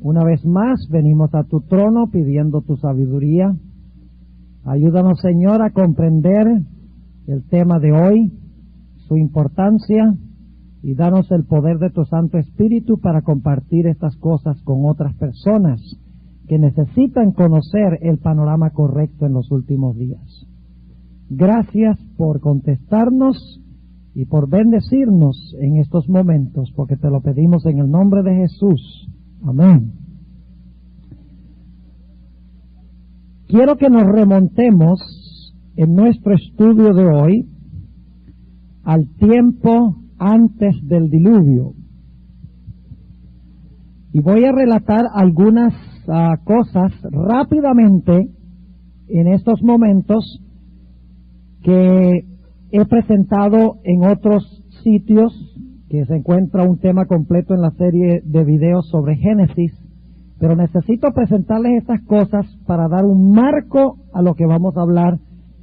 Una vez más venimos a tu trono pidiendo tu sabiduría. Ayúdanos, Señor, a comprender el tema de hoy, su importancia, y danos el poder de tu Santo Espíritu para compartir estas cosas con otras personas que necesitan conocer el panorama correcto en los últimos días. Gracias por contestarnos y por bendecirnos en estos momentos, porque te lo pedimos en el nombre de Jesús. Amén. Quiero que nos remontemos en nuestro estudio de hoy al tiempo antes del diluvio. Y voy a relatar algunas cosas rápidamente en estos momentos que he presentado en otros sitios, que se encuentra un tema completo en la serie de videos sobre Génesis, pero necesito presentarles estas cosas para dar un marco a lo que vamos a hablar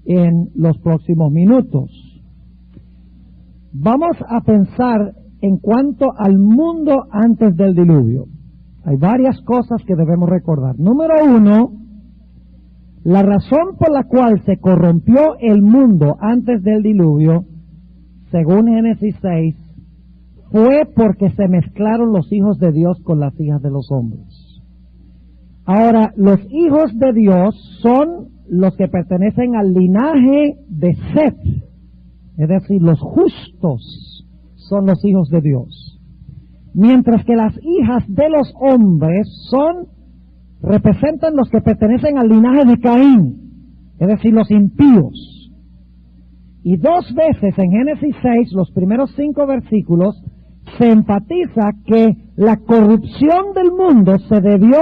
en los próximos minutos. Vamos a pensar en cuanto al mundo antes del diluvio. Hay varias cosas que debemos recordar. Número uno, la razón por la cual se corrompió el mundo antes del diluvio, según Génesis 6, fue porque se mezclaron los hijos de Dios con las hijas de los hombres. Ahora, los hijos de Dios son los que pertenecen al linaje de Set, es decir, los justos son los hijos de Dios, mientras que las hijas de los hombres representan los que pertenecen al linaje de Caín, es decir, los impíos. Y dos veces en Génesis 6, los primeros 5 versículos, se enfatiza que la corrupción del mundo se debió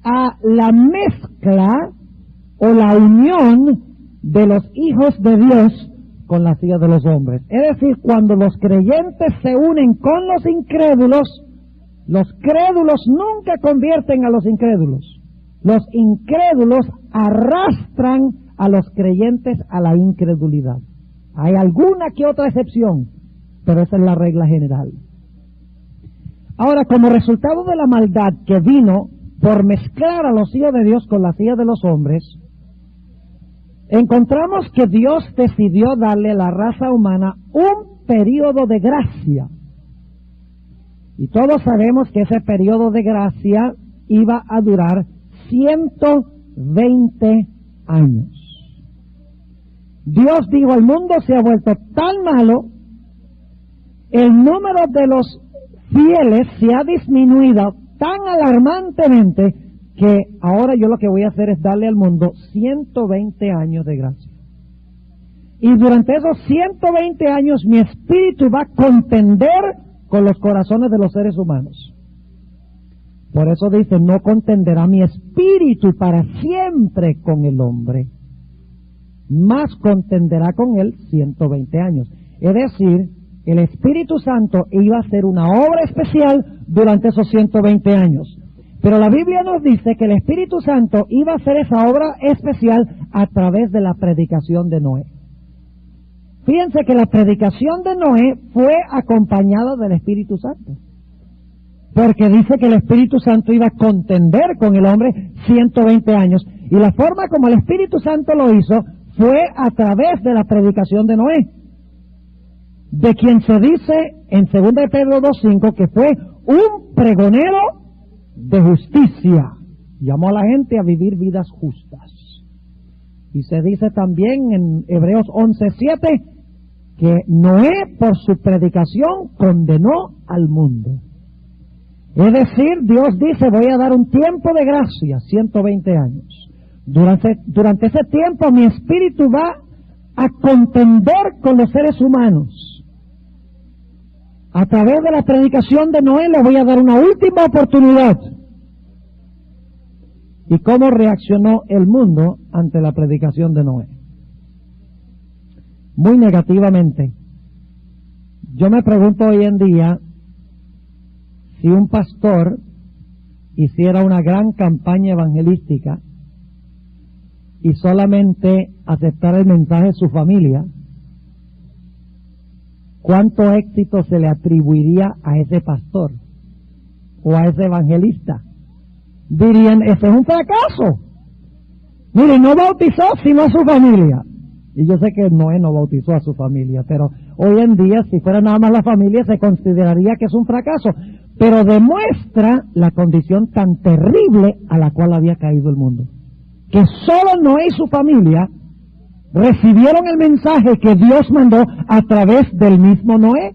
a la mezcla o la unión de los hijos de Dios con las hijas de los hombres. Es decir, cuando los creyentes se unen con los crédulos nunca convierten a los incrédulos. Los incrédulos arrastran a los creyentes a la incredulidad. Hay alguna que otra excepción, pero esa es la regla general. Ahora, como resultado de la maldad que vino por mezclar a los hijos de Dios con las hijas de los hombres, encontramos que Dios decidió darle a la raza humana un periodo de gracia. Y todos sabemos que ese periodo de gracia iba a durar 120 años. Dios dijo, el mundo se ha vuelto tan malo, el número de los fieles se ha disminuido tan alarmantemente, que ahora yo lo que voy a hacer es darle al mundo 120 años de gracia. Y durante esos 120 años mi espíritu va a contender con los corazones de los seres humanos. Por eso dice, no contenderá mi espíritu para siempre con el hombre, más contenderá con él 120 años. Es decir, el Espíritu Santo iba a hacer una obra especial durante esos 120 años. Pero la Biblia nos dice que el Espíritu Santo iba a hacer esa obra especial a través de la predicación de Noé. Fíjense que la predicación de Noé fue acompañada del Espíritu Santo, porque dice que el Espíritu Santo iba a contender con el hombre 120 años, y la forma como el Espíritu Santo lo hizo fue a través de la predicación de Noé, de quien se dice en 2 Pedro 2:5 que fue un pregonero de justicia. Llamó a la gente a vivir vidas justas. Y se dice también en Hebreos 11:7 que Noé por su predicación condenó al mundo. Es decir, Dios dice, voy a dar un tiempo de gracia, 120 años. Durante ese tiempo mi espíritu va a contender con los seres humanos. A través de la predicación de Noé le voy a dar una última oportunidad. ¿Y cómo reaccionó el mundo ante la predicación de Noé? Muy negativamente. Yo me pregunto hoy en día si un pastor hiciera una gran campaña evangelística y solamente aceptara el mensaje de su familia, ¿cuánto éxito se le atribuiría a ese pastor? o a ese evangelista. Dirían, ese es un fracaso. Mire, no bautizó sino a su familia. Y yo sé que Noé no bautizó a su familia, pero hoy en día, si fuera nada más la familia, se consideraría que es un fracaso. Pero demuestra la condición tan terrible a la cual había caído el mundo. Que solo Noé y su familia recibieron el mensaje que Dios mandó a través del mismo Noé.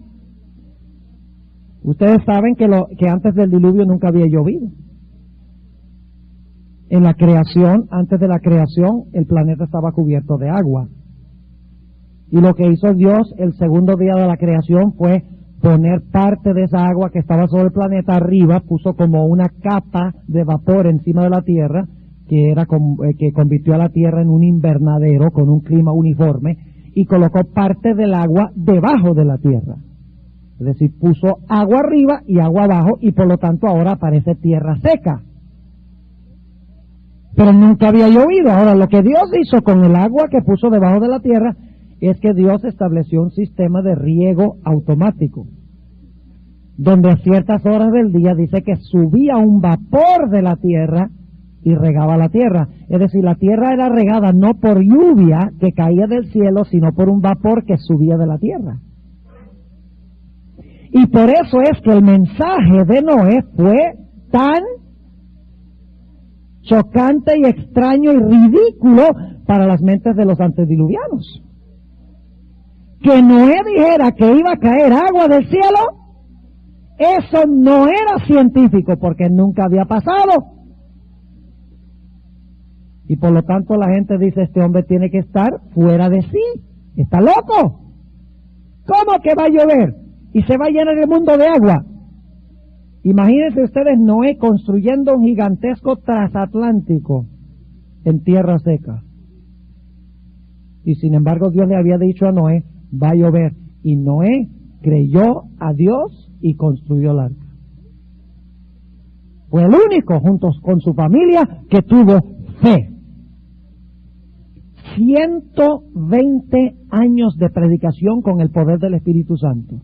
Ustedes saben que antes del diluvio nunca había llovido. En la creación, antes de la creación, el planeta estaba cubierto de agua. Y lo que hizo Dios el segundo día de la creación fue poner parte de esa agua que estaba sobre el planeta arriba, puso como una capa de vapor encima de la tierra, que convirtió a la tierra en un invernadero con un clima uniforme, y colocó parte del agua debajo de la tierra. Es decir, puso agua arriba y agua abajo, y por lo tanto ahora aparece tierra seca. Pero nunca había llovido. Ahora, lo que Dios hizo con el agua que puso debajo de la tierra es que Dios estableció un sistema de riego automático, donde a ciertas horas del día dice que subía un vapor de la tierra y regaba la tierra. Es decir, la tierra era regada no por lluvia que caía del cielo, sino por un vapor que subía de la tierra. Y por eso es que el mensaje de Noé fue tan chocante y extraño y ridículo para las mentes de los antediluvianos. Que Noé dijera que iba a caer agua del cielo, eso no era científico porque nunca había pasado. Y por lo tanto la gente dice, este hombre tiene que estar fuera de sí, está loco. ¿Cómo que va a llover y se va a llenar el mundo de agua? Imagínense ustedes Noé construyendo un gigantesco transatlántico en tierra seca. Y sin embargo Dios le había dicho a Noé, va a llover. Y Noé creyó a Dios y construyó el arca. Fue el único, junto con su familia, que tuvo fe. 120 años de predicación con el poder del Espíritu Santo.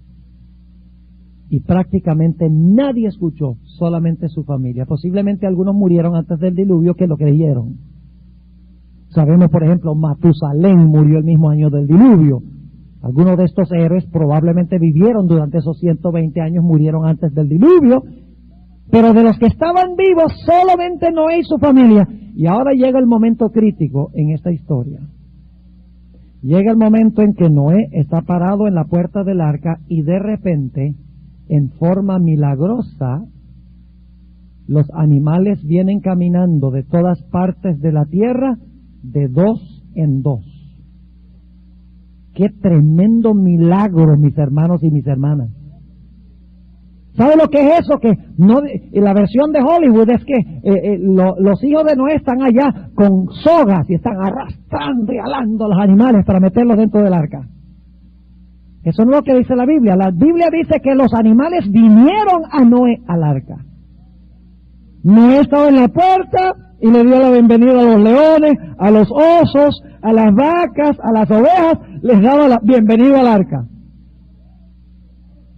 Y prácticamente nadie escuchó, solamente su familia. Posiblemente algunos murieron antes del diluvio que lo creyeron. Sabemos, por ejemplo, Matusalén murió el mismo año del diluvio. Algunos de estos héroes probablemente vivieron durante esos 120 años, murieron antes del diluvio. Pero de los que estaban vivos, solamente Noé y su familia. Y ahora llega el momento crítico en esta historia. Llega el momento en que Noé está parado en la puerta del arca y de repente, en forma milagrosa, los animales vienen caminando de todas partes de la tierra de dos en dos. ¡Qué tremendo milagro, mis hermanos y mis hermanas! ¿Sabe lo que es eso? Que no, la versión de Hollywood es que los hijos de Noé están allá con sogas y están arrastrando y alando a los animales para meterlos dentro del arca. Eso no es lo que dice la Biblia. La Biblia dice que los animales vinieron a Noé al arca. Noé estaba en la puerta y le dio la bienvenida a los leones, a los osos, a las vacas, a las ovejas, les daba la bienvenida al arca.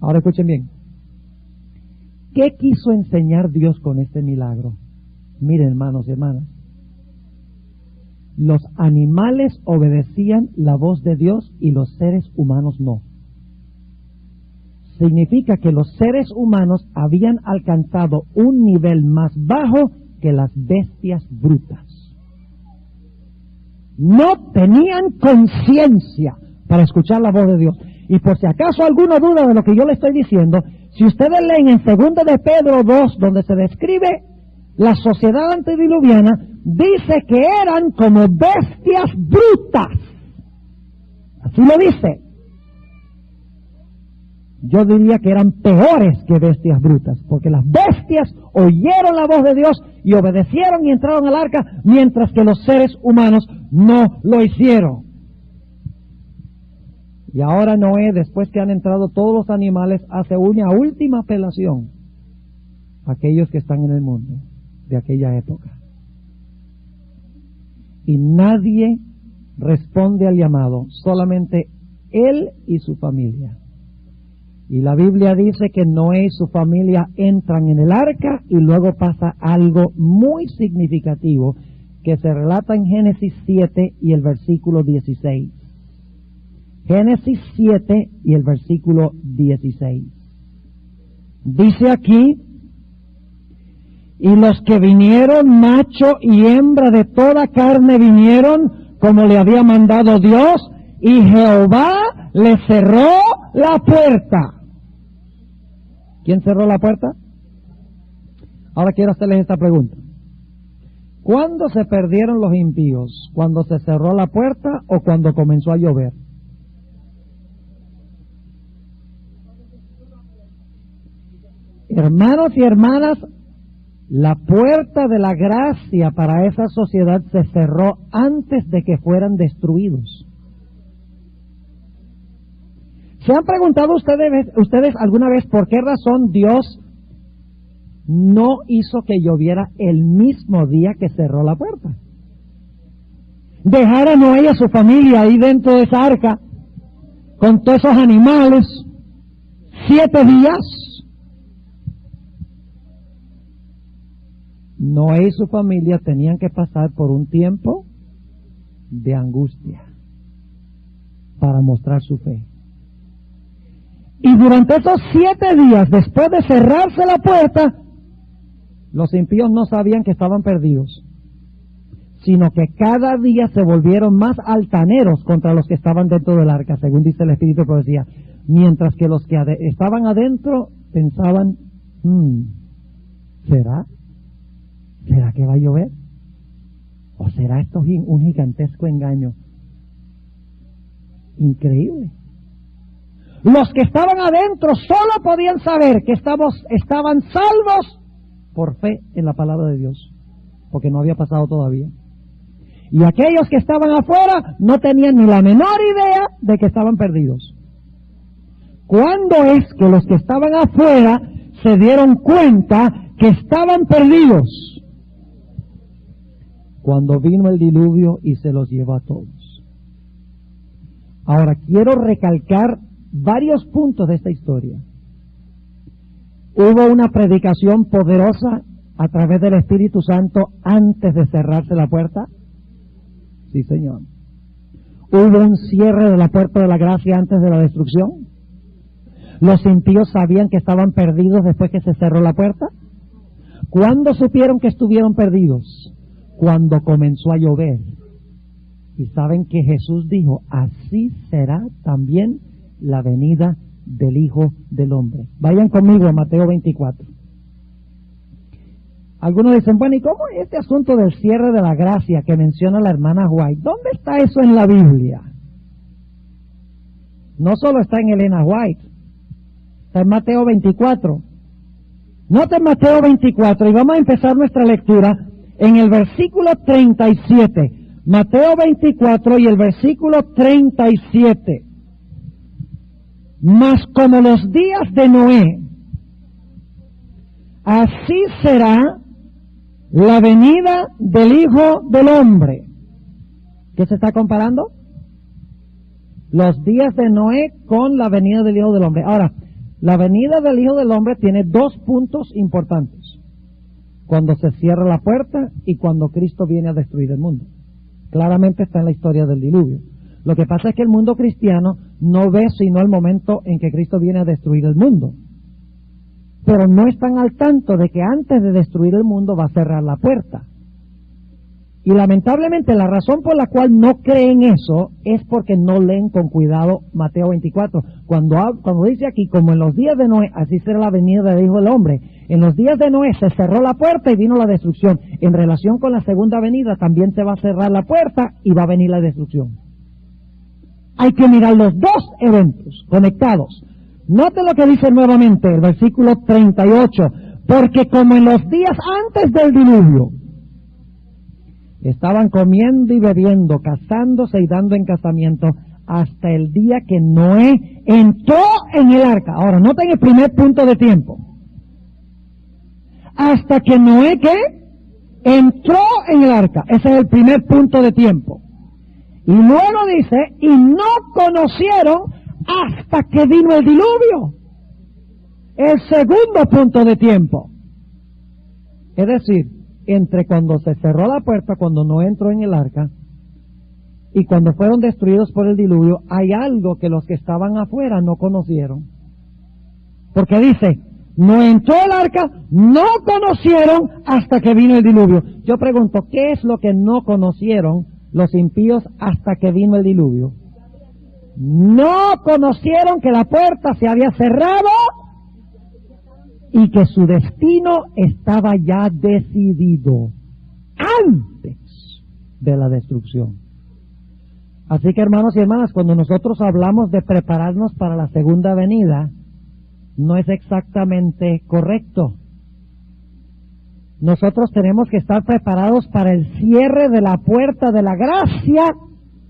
Ahora escuchen bien. ¿Qué quiso enseñar Dios con este milagro? Miren, hermanos y hermanas. Los animales obedecían la voz de Dios y los seres humanos no. Significa que los seres humanos habían alcanzado un nivel más bajo que las bestias brutas. No tenían conciencia para escuchar la voz de Dios. Y por si acaso alguna duda de lo que yo le estoy diciendo, si ustedes leen en 2 de Pedro 2, donde se describe la sociedad antediluviana, dice que eran como bestias brutas. Así lo dice. Yo diría que eran peores que bestias brutas, porque las bestias oyeron la voz de Dios y obedecieron y entraron al arca, mientras que los seres humanos no lo hicieron. Y ahora Noé, después que han entrado todos los animales, hace una última apelación a aquellos que están en el mundo de aquella época. Y nadie responde al llamado, solamente él y su familia. Y la Biblia dice que Noé y su familia entran en el arca y luego pasa algo muy significativo que se relata en Génesis 7 y el versículo 16. Génesis 7 y el versículo 16. Dice aquí: y los que vinieron, macho y hembra de toda carne vinieron, como le había mandado Dios, y Jehová le cerró la puerta. ¿Quién cerró la puerta? Ahora quiero hacerles esta pregunta. ¿Cuándo se perdieron los impíos? ¿Cuando se cerró la puerta o cuando comenzó a llover? Hermanos y hermanas, la puerta de la gracia para esa sociedad se cerró antes de que fueran destruidos. ¿Se han preguntado ustedes alguna vez por qué razón Dios no hizo que lloviera el mismo día que cerró la puerta? Dejar a Noé y a su familia ahí dentro de esa arca con todos esos animales 7 días. Noé y su familia tenían que pasar por un tiempo de angustia para mostrar su fe. Y durante esos 7 días, después de cerrarse la puerta, los impíos no sabían que estaban perdidos, sino que cada día se volvieron más altaneros contra los que estaban dentro del arca, según dice el Espíritu de Profecía, mientras que los que estaban adentro pensaban, ¿será que va a llover? ¿O será esto un gigantesco engaño? Increíble. Los que estaban adentro solo podían saber que estaban salvos por fe en la palabra de Dios, porque no había pasado todavía. Y aquellos que estaban afuera no tenían ni la menor idea de que estaban perdidos. ¿Cuándo es que los que estaban afuera se dieron cuenta que estaban perdidos? Cuando vino el diluvio y se los llevó a todos. Ahora quiero recalcar varios puntos de esta historia. Hubo una predicación poderosa a través del Espíritu Santo antes de cerrarse la puerta. Sí, Señor. Hubo un cierre de la puerta de la gracia antes de la destrucción. Los impíos sabían que estaban perdidos después que se cerró la puerta. ¿Cuándo supieron que estuvieron perdidos? Cuando comenzó a llover. Y saben que Jesús dijo, así será también la venida del Hijo del Hombre. Vayan conmigo a Mateo 24. Algunos dicen, bueno, ¿y cómo es este asunto del cierre de la gracia que menciona la hermana White? ¿Dónde está eso en la Biblia? No solo está en Elena White, está en Mateo 24. Noten Mateo 24 y vamos a empezar nuestra lectura en el versículo 37. Mateo 24 y el versículo 37. Mas como los días de Noé, así será la venida del Hijo del Hombre. ¿Qué se está comparando? Los días de Noé con la venida del Hijo del Hombre. Ahora, la venida del Hijo del Hombre tiene 2 puntos importantes. Cuando se cierra la puerta y cuando Cristo viene a destruir el mundo. Claramente está en la historia del diluvio. Lo que pasa es que el mundo cristiano no ve sino el momento en que Cristo viene a destruir el mundo. Pero no están al tanto de que antes de destruir el mundo va a cerrar la puerta. Y lamentablemente la razón por la cual no creen eso es porque no leen con cuidado Mateo 24. Cuando dice aquí, como en los días de Noé, así será la venida del Hijo del Hombre. En los días de Noé se cerró la puerta y vino la destrucción. En relación con la segunda venida también se va a cerrar la puerta y va a venir la destrucción. Hay que mirar los 2 eventos conectados. Note lo que dice nuevamente el versículo 38. Porque como en los días antes del diluvio, estaban comiendo y bebiendo, casándose y dando en casamiento, hasta el día que Noé entró en el arca. Ahora, noten el primer punto de tiempo. Hasta que Noé, ¿qué? Entró en el arca. Ese es el primer punto de tiempo. Y luego dice, y no conocieron hasta que vino el diluvio. el segundo punto de tiempo. Es decir, entre cuando se cerró la puerta, cuando no entró en el arca, y cuando fueron destruidos por el diluvio, hay algo que los que estaban afuera no conocieron. Porque dice, no entró el arca, no conocieron hasta que vino el diluvio. Yo pregunto, ¿qué es lo que no conocieron los impíos hasta que vino el diluvio? No conocieron que la puerta se había cerrado y que su destino estaba ya decidido antes de la destrucción. Así que, hermanos y hermanas, cuando nosotros hablamos de prepararnos para la segunda venida, no es exactamente correcto. Nosotros tenemos que estar preparados para el cierre de la puerta de la gracia,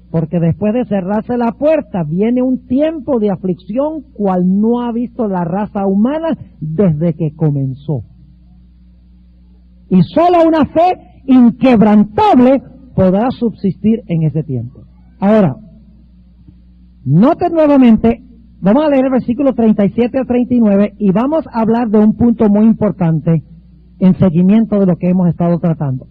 porque después de cerrarse la puerta viene un tiempo de aflicción cual no ha visto la raza humana desde que comenzó. Y solo una fe inquebrantable podrá subsistir en ese tiempo. Ahora, noten nuevamente, vamos a leer el versículo 37 al 39 y vamos a hablar de un punto muy importante en seguimiento de lo que hemos estado tratando.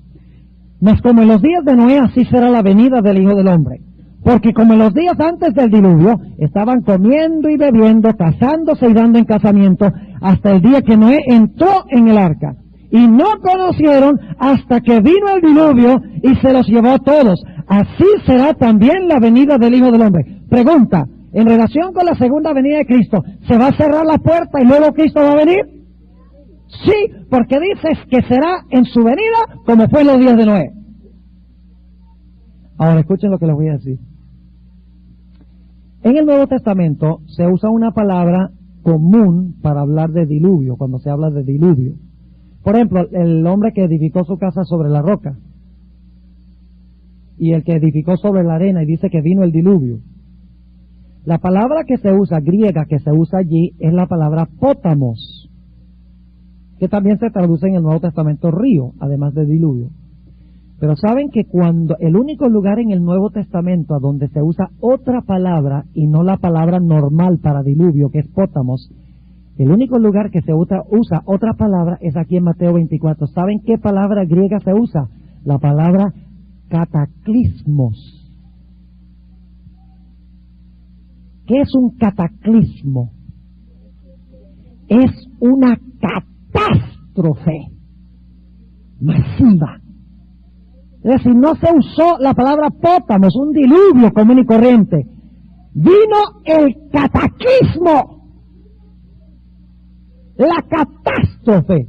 Mas como en los días de Noé, así será la venida del Hijo del Hombre. Porque como en los días antes del diluvio, estaban comiendo y bebiendo, casándose y dando en casamiento, hasta el día que Noé entró en el arca. Y no conocieron hasta que vino el diluvio y se los llevó a todos. Así será también la venida del Hijo del Hombre. Pregunta, en relación con la segunda venida de Cristo, ¿se va a cerrar la puerta y luego Cristo va a venir? Sí, porque dices que será en su venida como fue en los días de Noé. Ahora escuchen lo que les voy a decir. En el Nuevo Testamento se usa una palabra común para hablar de diluvio, cuando se habla de diluvio. Por ejemplo, el hombre que edificó su casa sobre la roca y el que edificó sobre la arena y dice que vino el diluvio. La palabra que se usa, griega, que se usa allí, es la palabra pótamos, que también se traduce en el Nuevo Testamento río, además de diluvio. Pero saben que cuando el único lugar en el Nuevo Testamento a donde se usa otra palabra y no la palabra normal para diluvio, que es pótamos, el único lugar que se usa otra palabra es aquí en Mateo 24. ¿Saben qué palabra griega se usa? La palabra cataclismos. ¿Qué es un cataclismo? Es una catástrofe masiva. Es decir, no se usó la palabra pótamos, un diluvio común y corriente. Vino el cataclismo, la catástrofe,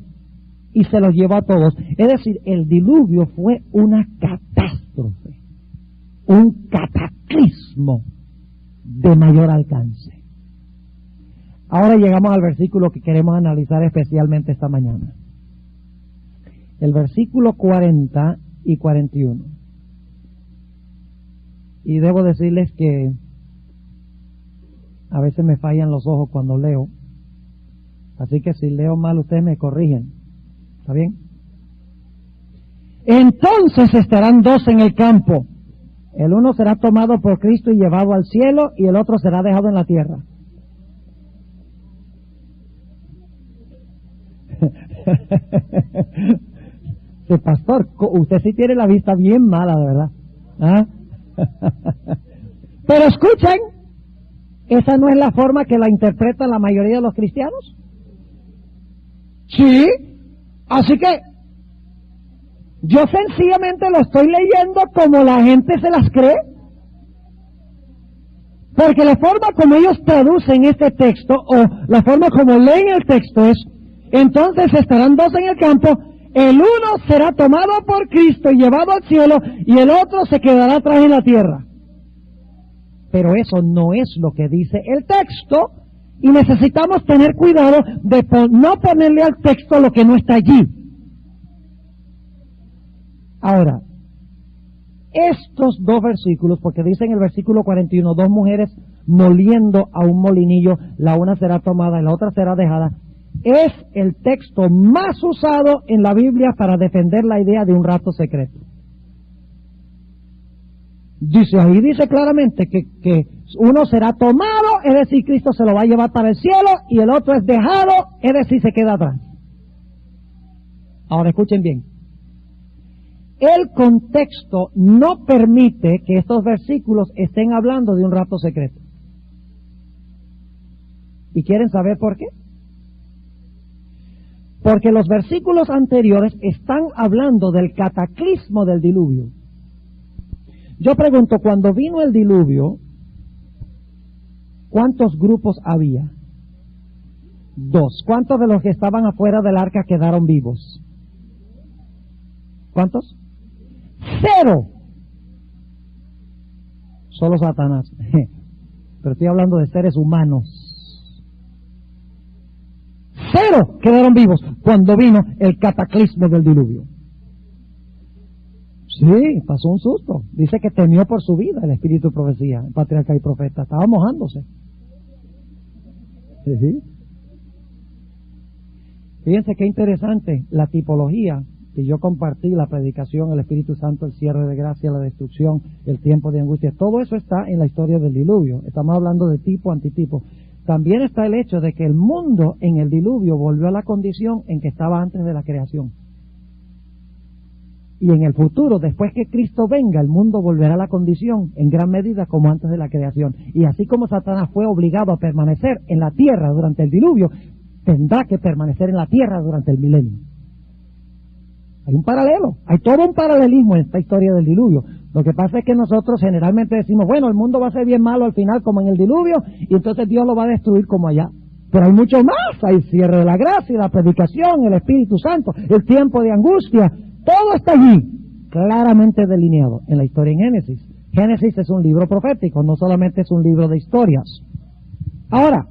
y se los llevó a todos. Es decir, el diluvio fue una catástrofe, un cataclismo de mayor alcance. Ahora llegamos al versículo que queremos analizar especialmente esta mañana. El versículo 40 y 41. Y debo decirles que a veces me fallan los ojos cuando leo. Así que si leo mal, ustedes me corrigen. ¿Está bien? Entonces estarán dos en el campo. El uno será tomado por Cristo y llevado al cielo, y el otro será dejado en la tierra. Sí, pastor, usted sí tiene la vista bien mala, de verdad. ¿Ah? Pero escuchen, esa no es la forma que la interpretan la mayoría de los cristianos. Sí, así que yo sencillamente lo estoy leyendo como la gente se las cree. Porque la forma como ellos traducen este texto, o la forma como leen el texto es, entonces estarán dos en el campo, el uno será tomado por Cristo y llevado al cielo, y el otro se quedará atrás en la tierra. Pero eso no es lo que dice el texto, y necesitamos tener cuidado de no ponerle al texto lo que no está allí. Ahora, estos dos versículos, porque dice en el versículo 41, dos mujeres moliendo a un molinillo, la una será tomada y la otra será dejada, es el texto más usado en la Biblia para defender la idea de un rapto secreto. Dice ahí, dice claramente que Uno será tomado, es decir, Cristo se lo va a llevar para el cielo, y el otro es dejado, es decir, se queda atrás. Ahora escuchen bien. El contexto no permite que estos versículos estén hablando de un rapto secreto. ¿Y quieren saber por qué? Porque los versículos anteriores están hablando del cataclismo del diluvio. Yo pregunto, cuando vino el diluvio, ¿cuántos grupos había? 2. ¿Cuántos de los que estaban afuera del arca quedaron vivos? ¿Cuántos? 0. Solo Satanás. Pero estoy hablando de seres humanos. 0 quedaron vivos cuando vino el cataclismo del diluvio. Sí, pasó un susto. Dice que temió por su vida el espíritu de profecía, el patriarca y profeta. Estaba mojándose. Sí. Fíjense qué interesante la tipología que yo compartí, la predicación, el Espíritu Santo, el cierre de gracia, la destrucción, el tiempo de angustia. Todo eso está en la historia del diluvio. Estamos hablando de tipo, antitipo. También está el hecho de que el mundo en el diluvio volvió a la condición en que estaba antes de la creación. Y en el futuro, después que Cristo venga, el mundo volverá a la condición en gran medida como antes de la creación. Y así como Satanás fue obligado a permanecer en la tierra durante el diluvio, tendrá que permanecer en la tierra durante el milenio. Hay un paralelo, hay todo un paralelismo en esta historia del diluvio. Lo que pasa es que nosotros generalmente decimos, bueno, el mundo va a ser bien malo al final como en el diluvio, y entonces Dios lo va a destruir como allá. Pero hay mucho más, hay cierre de la gracia, la predicación, el Espíritu Santo, el tiempo de angustia, todo está allí, claramente delineado en la historia en Génesis. Génesis es un libro profético, no solamente es un libro de historias. Ahora,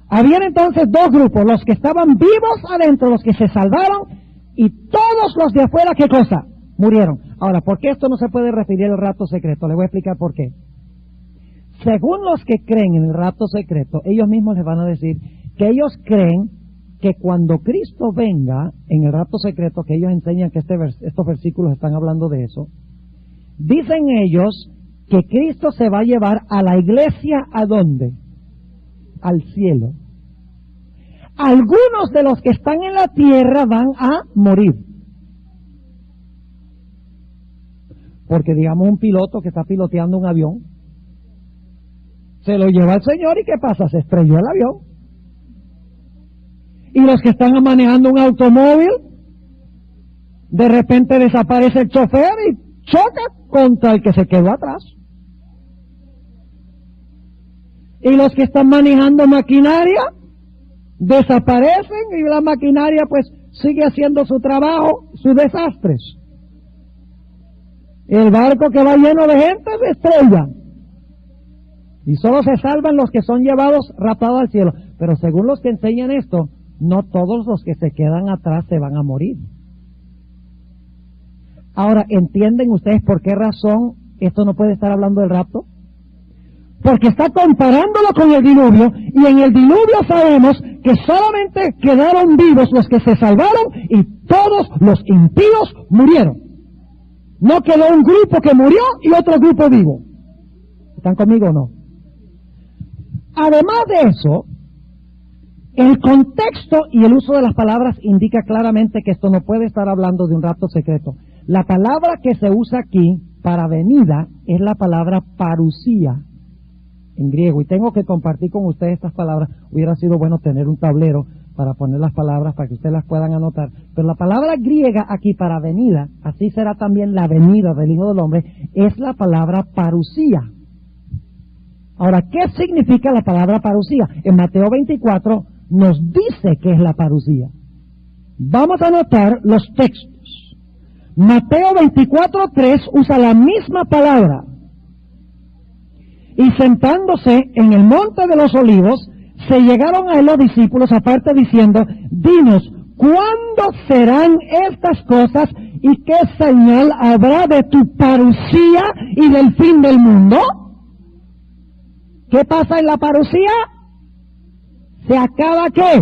habían entonces 2 grupos, los que estaban vivos adentro, los que se salvaron, y todos los de afuera, ¿qué cosa? Murieron. Ahora, ¿por qué esto no se puede referir al rapto secreto? Les voy a explicar por qué. Según los que creen en el rapto secreto, ellos mismos les van a decir que ellos creen que cuando Cristo venga en el rapto secreto, que ellos enseñan que estos versículos están hablando de eso, dicen ellos que Cristo se va a llevar a la iglesia, ¿a dónde? Al cielo. Algunos de los que están en la tierra van a morir. Porque digamos un piloto que está piloteando un avión, se lo lleva el Señor y ¿qué pasa? Se estrelló el avión. Y los que están manejando un automóvil, de repente desaparece el chofer y choca contra el que se quedó atrás. Y los que están manejando maquinaria, desaparecen y la maquinaria pues sigue haciendo su trabajo, sus desastres. El barco que va lleno de gente se estrella. Y solo se salvan los que son llevados raptados al cielo. Pero según los que enseñan esto, no todos los que se quedan atrás se van a morir. Ahora, ¿entienden ustedes por qué razón esto no puede estar hablando del rapto? Porque está comparándolo con el diluvio, y en el diluvio sabemos que solamente quedaron vivos los que se salvaron y todos los impíos murieron. No quedó un grupo que murió y otro grupo vivo. ¿Están conmigo o no? Además de eso, el contexto y el uso de las palabras indica claramente que esto no puede estar hablando de un rapto secreto. La palabra que se usa aquí para venida es la palabra parusía en griego, y tengo que compartir con ustedes estas palabras. Hubiera sido bueno tener un tablero para poner las palabras para que ustedes las puedan anotar, pero la palabra griega aquí para venida, así será también la venida del Hijo del Hombre, es la palabra parusía. Ahora, ¿qué significa la palabra parusía? En Mateo 24 nos dice qué es la parusía. Vamos a anotar los textos. Mateo 24:3 usa la misma palabra. Y sentándose en el monte de los olivos, se llegaron a él los discípulos aparte diciendo, dinos, ¿cuándo serán estas cosas y qué señal habrá de tu parusía y del fin del mundo? ¿Qué pasa en la parusía? ¿Se acaba qué?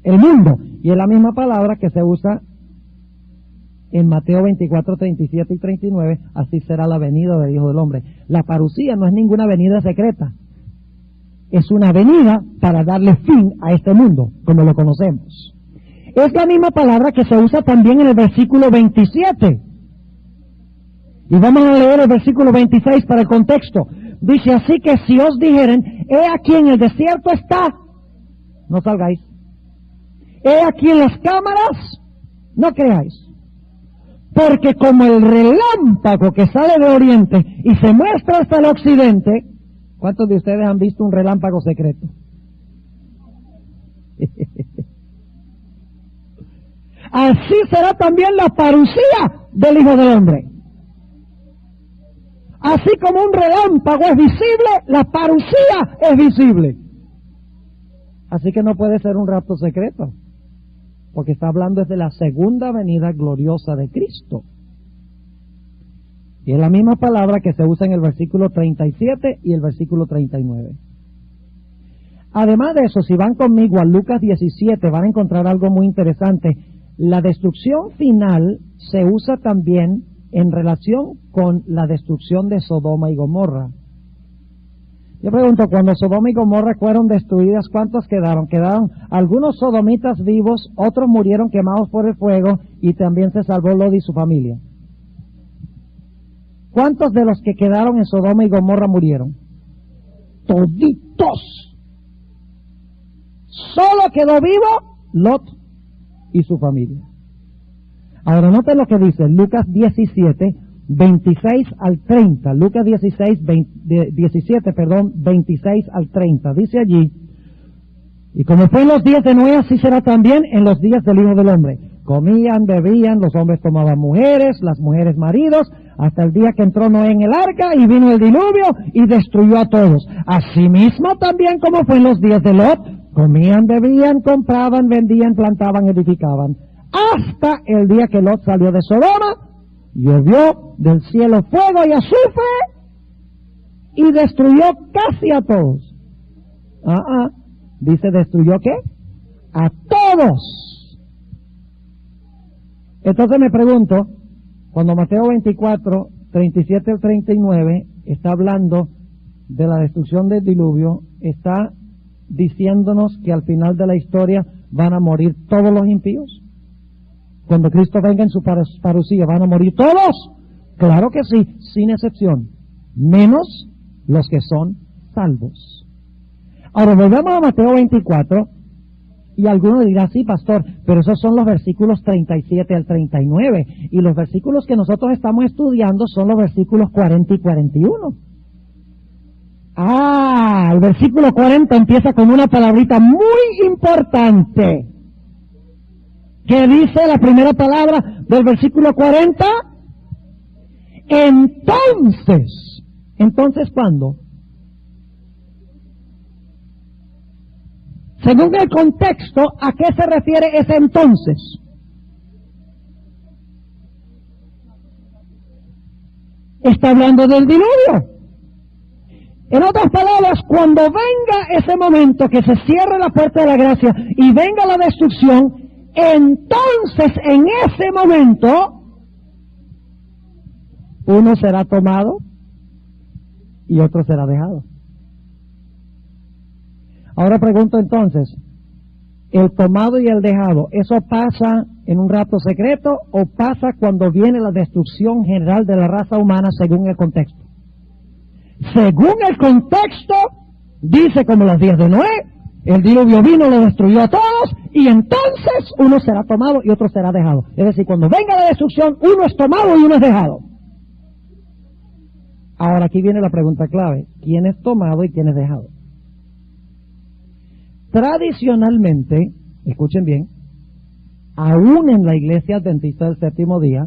El mundo. Y es la misma palabra que se usa en Mateo 24, 37 y 39, así será la venida del Hijo del Hombre. La parucía no es ninguna venida secreta, es una venida para darle fin a este mundo, como lo conocemos. Es la misma palabra que se usa también en el versículo 27. Y vamos a leer el versículo 26 para el contexto. Dice, así que si os dijeren, he aquí en el desierto está, no salgáis. He aquí en las cámaras, no creáis. Porque como el relámpago que sale de oriente y se muestra hasta el occidente, ¿cuántos de ustedes han visto un relámpago secreto? Así será también la parucía del Hijo del Hombre. Así como un relámpago es visible, la parucía es visible. Así que no puede ser un rapto secreto, porque está hablando de la segunda venida gloriosa de Cristo. Y es la misma palabra que se usa en el versículo 37 y el versículo 39. Además de eso, si van conmigo a Lucas 17, van a encontrar algo muy interesante. La destrucción final se usa también en relación con la destrucción de Sodoma y Gomorra. Yo pregunto, cuando Sodoma y Gomorra fueron destruidas, ¿cuántos quedaron? Quedaron algunos sodomitas vivos, otros murieron quemados por el fuego y también se salvó Lot y su familia. ¿Cuántos de los que quedaron en Sodoma y Gomorra murieron? Toditos. Solo quedó vivo Lot y su familia. Ahora noten lo que dice Lucas 17, 26 al 30. Lucas 17, 26 al 30. Dice allí, y como fue en los días de Noé, así será también en los días del Hijo del Hombre. Comían, bebían, los hombres tomaban mujeres, las mujeres maridos, hasta el día que entró Noé en el arca y vino el diluvio y destruyó a todos. Asimismo también como fue en los días de Lot, comían, bebían, compraban, vendían, plantaban, edificaban. Hasta el día que Lot salió de Sodoma, llovió del cielo fuego y azufre y destruyó casi a todos. Dice, ¿destruyó qué? A todos. Entonces me pregunto, cuando Mateo 24, 37 al 39 está hablando de la destrucción del diluvio, está diciéndonos que al final de la historia van a morir todos los impíos. Cuando Cristo venga en su parucía, ¿van a morir todos? Claro que sí, sin excepción, menos los que son salvos. Ahora volvemos a Mateo 24, y algunos dirán, sí, pastor, pero esos son los versículos 37 al 39, y los versículos que nosotros estamos estudiando son los versículos 40 y 41. El versículo 40 empieza con una palabrita muy importante. ¿Qué dice la primera palabra del versículo 40? Entonces. ¿Entonces cuándo? Según el contexto, ¿a qué se refiere ese entonces? Está hablando del diluvio. En otras palabras, cuando venga ese momento que se cierre la puerta de la gracia y venga la destrucción, entonces en ese momento uno será tomado y otro será dejado. Ahora pregunto entonces, ¿el tomado y el dejado, eso pasa en un rapto secreto o pasa cuando viene la destrucción general de la raza humana según el contexto? Según el contexto, dice como los días de Noé, el diluvio vino, lo destruyó a todos, y entonces uno será tomado y otro será dejado. Es decir, cuando venga la destrucción, uno es tomado y uno es dejado. Ahora aquí viene la pregunta clave, ¿quién es tomado y quién es dejado? Tradicionalmente, escuchen bien, aún en la Iglesia Adventista del Séptimo Día,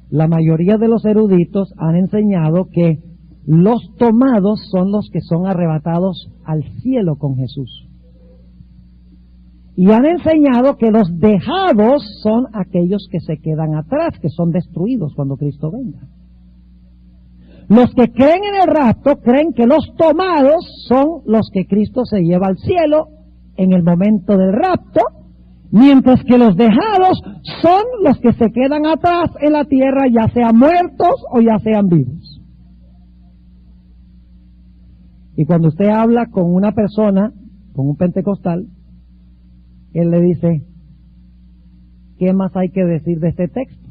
la mayoría de los eruditos han enseñado que los tomados son los que son arrebatados al cielo con Jesús. Y han enseñado que los dejados son aquellos que se quedan atrás, que son destruidos cuando Cristo venga. Los que creen en el rapto creen que los tomados son los que Cristo se lleva al cielo en el momento del rapto, Mientras que los dejados son los que se quedan atrás en la tierra, ya sean muertos o ya sean vivos. Y cuando usted habla con una persona, con un pentecostal, él le dice, ¿qué más hay que decir de este texto?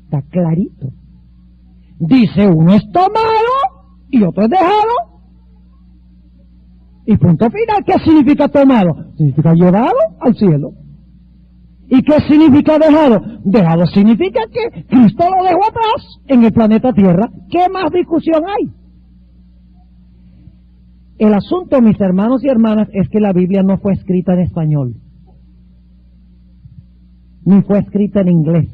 Está clarito. Dice, uno es tomado y otro es dejado. Y punto final. ¿Qué significa tomado? Significa llevado al cielo. ¿Y qué significa dejado? Dejado significa que Cristo lo dejó atrás en el planeta Tierra. ¿Qué más discusión hay? El asunto, mis hermanos y hermanas, es que la Biblia no fue escrita en español, ni fue escrita en inglés.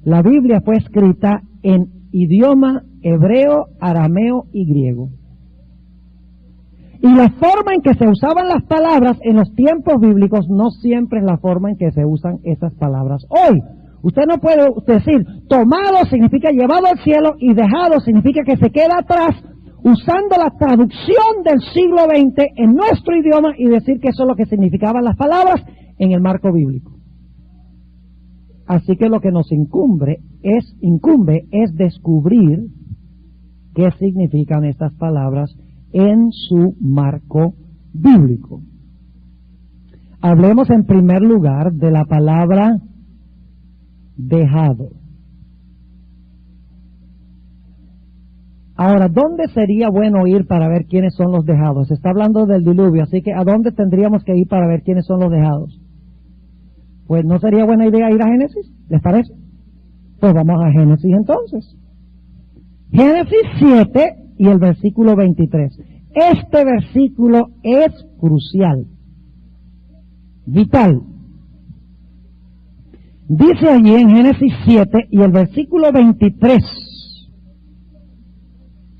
La Biblia fue escrita en idioma hebreo, arameo y griego. Y la forma en que se usaban las palabras en los tiempos bíblicos no siempre es la forma en que se usan estas palabras hoy. Usted no puede decir, tomado significa llevado al cielo y dejado significa que se queda atrás, usando la traducción del siglo XX en nuestro idioma y decir que eso es lo que significaban las palabras en el marco bíblico. Así que lo que nos incumbe es descubrir qué significan estas palabras en su marco bíblico. Hablemos en primer lugar de la palabra dejado. Ahora, ¿dónde sería bueno ir para ver quiénes son los dejados? Se está hablando del diluvio, así que ¿a dónde tendríamos que ir para ver quiénes son los dejados? Pues ¿no sería buena idea ir a Génesis? ¿Les parece? Pues vamos a Génesis entonces. Génesis 7 y el versículo 23. Este versículo es crucial, vital. Dice allí en Génesis 7 y el versículo 23.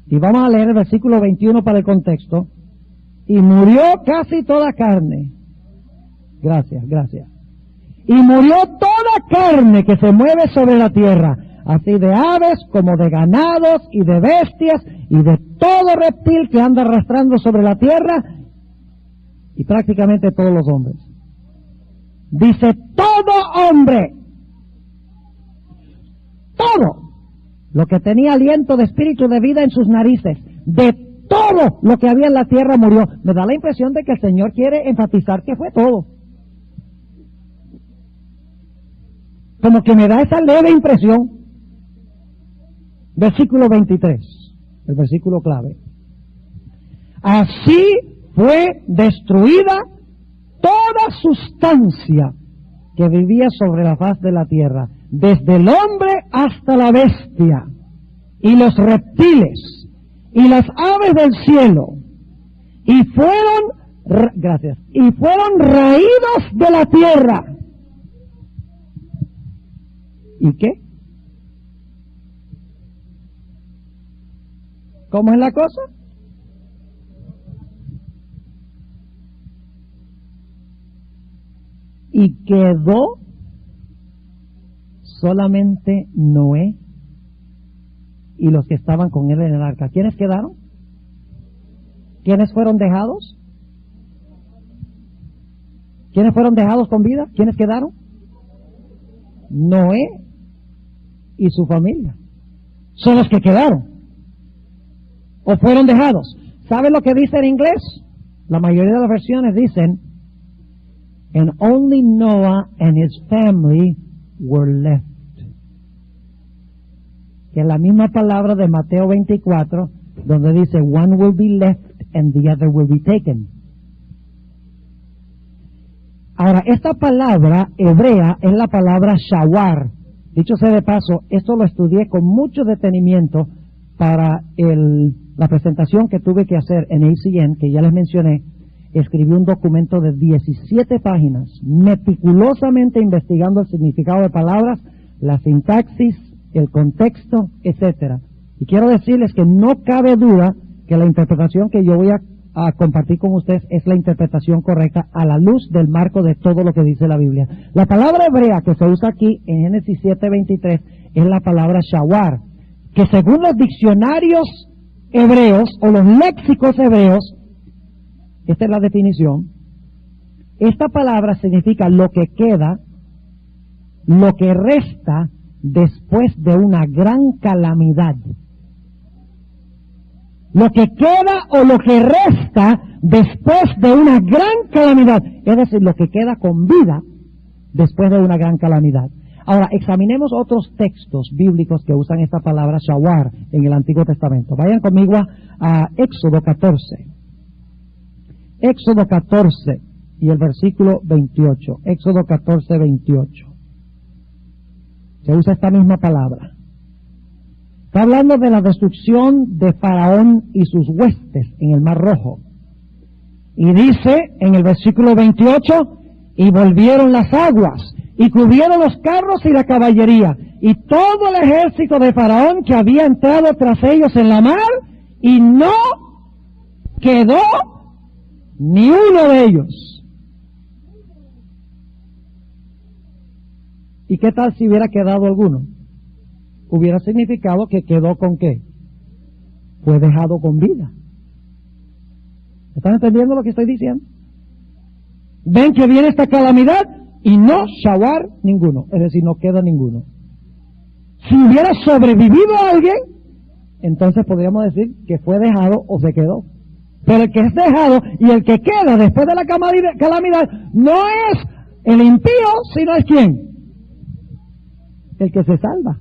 Y vamos a leer el versículo 21 para el contexto. Y murió casi toda carne. Gracias. Y murió toda carne que se mueve sobre la tierra, así de aves como de ganados y de bestias y de todo reptil que anda arrastrando sobre la tierra, y prácticamente todos los hombres. Dice, todo hombre, todo lo que tenía aliento de espíritu de vida en sus narices, de todo lo que había en la tierra murió. Me da la impresión de que el Señor quiere enfatizar que fue todo. Como que me da esa leve impresión. Versículo 23, el versículo clave. Así fue destruida toda sustancia que vivía sobre la faz de la tierra, desde el hombre hasta la bestia, y los reptiles, y las aves del cielo, y fueron raídos de la tierra. ¿Y qué? ¿Cómo es la cosa? Y quedó solamente Noé y los que estaban con él en el arca. ¿Quiénes quedaron? ¿Quiénes fueron dejados? ¿Quiénes fueron dejados con vida? ¿Quiénes quedaron? Noé y su familia. Son los que quedaron. ¿O fueron dejados? ¿Saben lo que dice en inglés? La mayoría de las versiones dicen, and only Noah and his family were left. Que es la misma palabra de Mateo 24, donde dice, one will be left and the other will be taken. Ahora, esta palabra hebrea es la palabra shawar. Dicho sea de paso, esto lo estudié con mucho detenimiento para la presentación que tuve que hacer en ACN, que ya les mencioné. Escribí un documento de 17 páginas, meticulosamente investigando el significado de palabras, la sintaxis, el contexto, etcétera. Y quiero decirles que no cabe duda que la interpretación que yo voy a compartir con ustedes es la interpretación correcta a la luz del marco de todo lo que dice la Biblia. La palabra hebrea que se usa aquí en Génesis 7:23 es la palabra shawar, que según los diccionarios hebreos o los léxicos hebreos, esta es la definición, Esta palabra significa lo que queda, lo que resta después de una gran calamidad. Lo que queda o lo que resta después de una gran calamidad. Es decir, lo que queda con vida después de una gran calamidad. Ahora, examinemos otros textos bíblicos que usan esta palabra shawar en el Antiguo Testamento. Vayan conmigo a Éxodo 14. Éxodo 14 y el versículo 28. Éxodo 14, 28. Se usa esta misma palabra. Está hablando de la destrucción de Faraón y sus huestes en el Mar Rojo. Y dice en el versículo 28, y volvieron las aguas, y cubrieron los carros y la caballería, y todo el ejército de Faraón que había entrado tras ellos en la mar, y no quedó ni uno de ellos. ¿Y qué tal si hubiera quedado alguno? Hubiera significado que quedó con qué? Fue dejado con vida. ¿Están entendiendo lo que estoy diciendo? Ven que viene esta calamidad y no shawar ninguno, es decir, no queda ninguno. Si hubiera sobrevivido alguien, entonces podríamos decir que fue dejado o se quedó. Pero el que es dejado y el que queda después de la calamidad no es el impío, sino es ¿quién? El que se salva.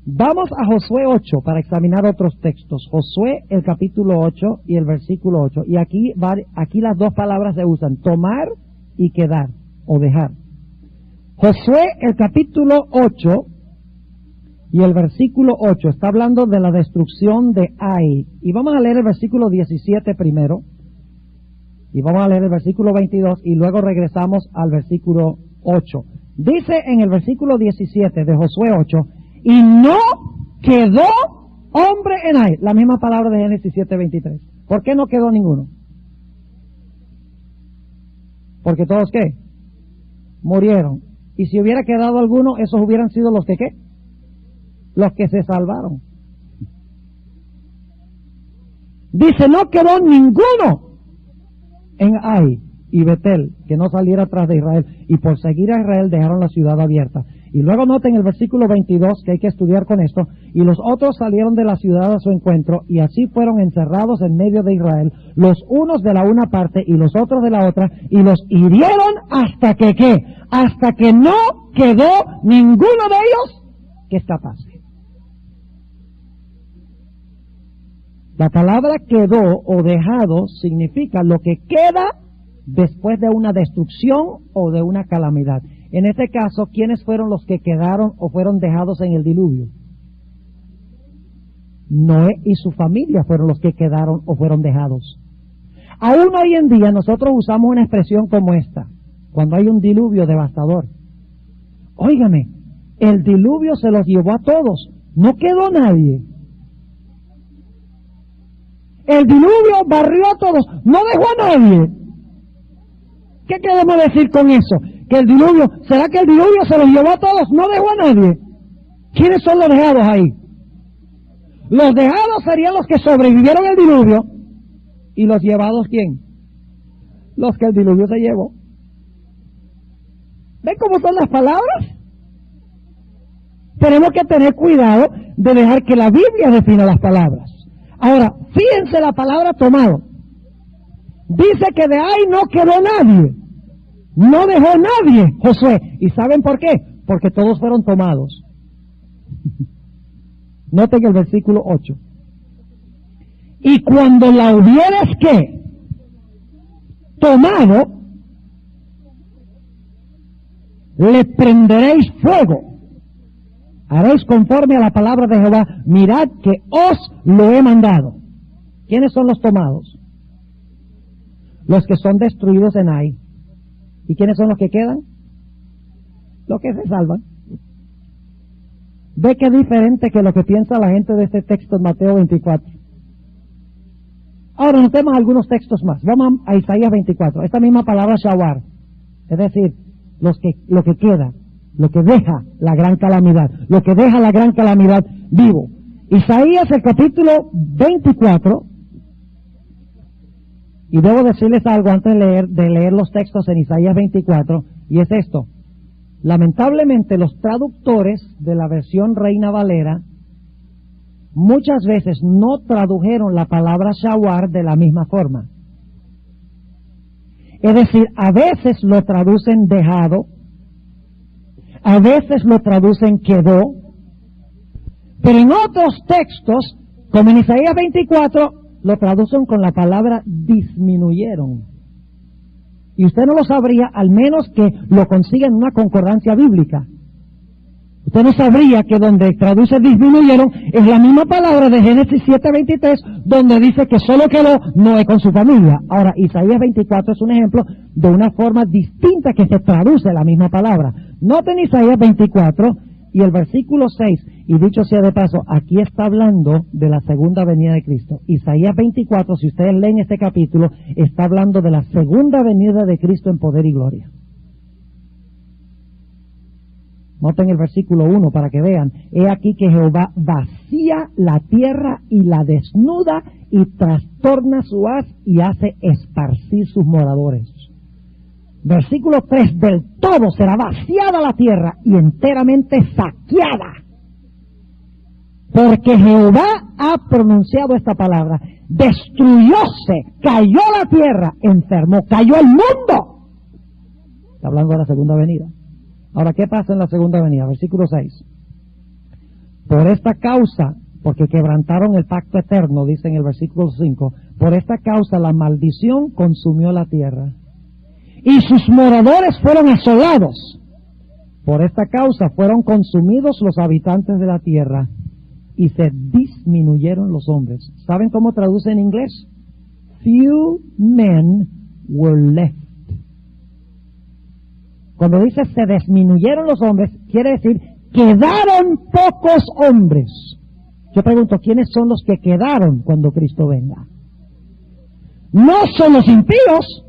Vamos a Josué 8 para examinar otros textos. Josué, el capítulo 8 y el versículo 8. Y aquí las dos palabras se usan, tomar y quedar, o dejar. Josué, el capítulo 8 y el versículo 8, está hablando de la destrucción de Ai. Y vamos a leer el versículo 17 primero, y vamos a leer el versículo 22, y luego regresamos al versículo 8. Dice en el versículo 17 de Josué 8, y no quedó hombre en Ai. La misma palabra de Génesis 7:23. ¿Por qué no quedó ninguno? Porque todos, ¿qué? Murieron. Y si hubiera quedado alguno, esos hubieran sido los que, ¿qué? Los que se salvaron. Dice, no quedó ninguno en Ai y Betel, que no saliera atrás de Israel. Y por seguir a Israel dejaron la ciudad abierta. Y luego noten el versículo 22, que hay que estudiar con esto. Y los otros salieron de la ciudad a su encuentro, y así fueron encerrados en medio de Israel, los unos de la una parte y los otros de la otra, y los hirieron hasta que, ¿qué? Hasta que no quedó ninguno de ellos que escapase. La palabra quedó o dejado significa lo que queda después de una destrucción o de una calamidad. En este caso, ¿quiénes fueron los que quedaron o fueron dejados en el diluvio? Noé y su familia fueron los que quedaron o fueron dejados. Aún hoy en día nosotros usamos una expresión como esta, cuando hay un diluvio devastador. Óigame, el diluvio se los llevó a todos, no quedó nadie. El diluvio barrió a todos, no dejó a nadie. ¿Qué queremos decir con eso? Que el diluvio, ¿será que el diluvio se los llevó a todos? No dejó a nadie. ¿Quiénes son los dejados ahí? Los dejados serían los que sobrevivieron al diluvio. ¿Y los llevados quién? Los que el diluvio se llevó. ¿Ven cómo son las palabras? Tenemos que tener cuidado de dejar que la Biblia defina las palabras. Ahora, fíjense la palabra tomado. Dice que de ahí no quedó nadie. No dejó nadie, Josué. ¿Y saben por qué? Porque todos fueron tomados. Noten el versículo 8. Y cuando la hubieres, ¿qué? Tomado, le prenderéis fuego. Haréis conforme a la palabra de Jehová. Mirad que os lo he mandado. ¿Quiénes son los tomados? Los que son destruidos en Ai. ¿Y quiénes son los que quedan? Los que se salvan. Ve que diferente que lo que piensa la gente de este texto en Mateo 24. Ahora notemos algunos textos más. Vamos a Isaías 24. Esta misma palabra shawar, es decir, lo que queda, lo que deja la gran calamidad, lo que deja la gran calamidad vivo. Isaías, el capítulo 24 Y debo decirles algo antes de leer los textos en Isaías 24, y es esto. Lamentablemente los traductores de la versión Reina Valera muchas veces no tradujeron la palabra shawar de la misma forma. Es decir, a veces lo traducen dejado, a veces lo traducen quedó, pero en otros textos, como en Isaías 24, lo traducen con la palabra disminuyeron. Y usted no lo sabría, al menos que lo consiga en una concordancia bíblica. Usted no sabría que donde traduce disminuyeron es la misma palabra de Génesis 7:23, donde dice que solo quedó Noé con su familia. Ahora, Isaías 24 es un ejemplo de una forma distinta que se traduce la misma palabra. Noten Isaías 24 y el versículo 6, y dicho sea de paso, aquí está hablando de la segunda venida de Cristo. Isaías 24, si ustedes leen este capítulo, está hablando de la segunda venida de Cristo en poder y gloria. Noten el versículo 1 para que vean. He aquí que Jehová vacía la tierra y la desnuda y trastorna su haz y hace esparcir sus moradores. Versículo 3, del todo será vaciada la tierra y enteramente saqueada. Porque Jehová ha pronunciado esta palabra. Destruyóse, cayó la tierra, enfermó, cayó el mundo. Está hablando de la segunda venida. Ahora, ¿qué pasa en la segunda venida? Versículo 6. Por esta causa, porque quebrantaron el pacto eterno, dice en el versículo 5, por esta causa la maldición consumió la tierra y sus moradores fueron asolados. Por esta causa fueron consumidos los habitantes de la tierra y se disminuyeron los hombres. ¿Saben cómo traduce en inglés? Few men were left. Cuando dice se disminuyeron los hombres, quiere decir quedaron pocos hombres. Yo pregunto, ¿quiénes son los que quedaron cuando Cristo venga? No son los impíos,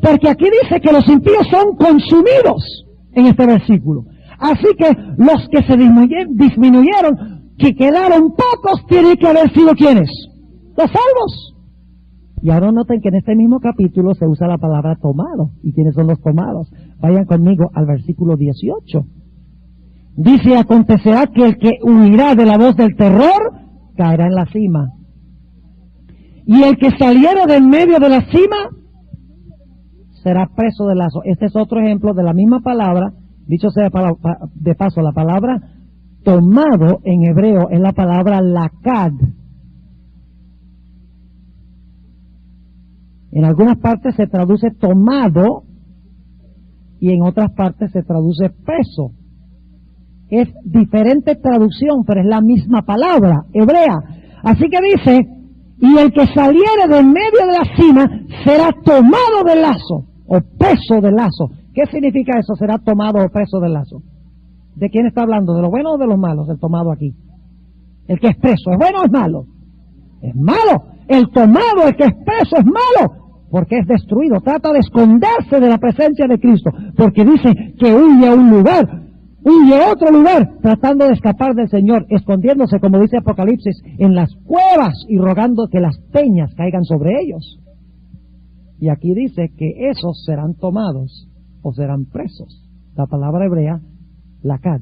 porque aquí dice que los impíos son consumidos en este versículo. Así que los que se disminuyeron, que quedaron pocos, tienen que haber sido ¿quiénes? Los salvos. Y ahora noten que en este mismo capítulo se usa la palabra tomado. ¿Y quiénes son los tomados? Vayan conmigo al versículo 18. Dice, acontecerá que el que huirá de la voz del terror, caerá en la cima. Y el que saliera del medio de la cima, será preso del lazo. Este es otro ejemplo de la misma palabra. Dicho sea de paso, la palabra tomado en hebreo es la palabra lakad. En algunas partes se traduce tomado y en otras partes se traduce preso. Es diferente traducción, pero es la misma palabra hebrea. Así que dice, y el que saliere del medio de la cima será tomado del lazo o preso del lazo. ¿Qué significa eso? Será tomado o preso del lazo. ¿De quién está hablando? ¿De los buenos o de los malos? El tomado aquí. El que es preso, ¿es bueno o es malo? Es malo. El tomado, el que es preso, es malo. Porque es destruido, trata de esconderse de la presencia de Cristo, porque dice que huye a un lugar, huye a otro lugar, tratando de escapar del Señor, escondiéndose, como dice Apocalipsis, en las cuevas y rogando que las peñas caigan sobre ellos. Y aquí dice que esos serán tomados o serán presos. La palabra hebrea, lakad.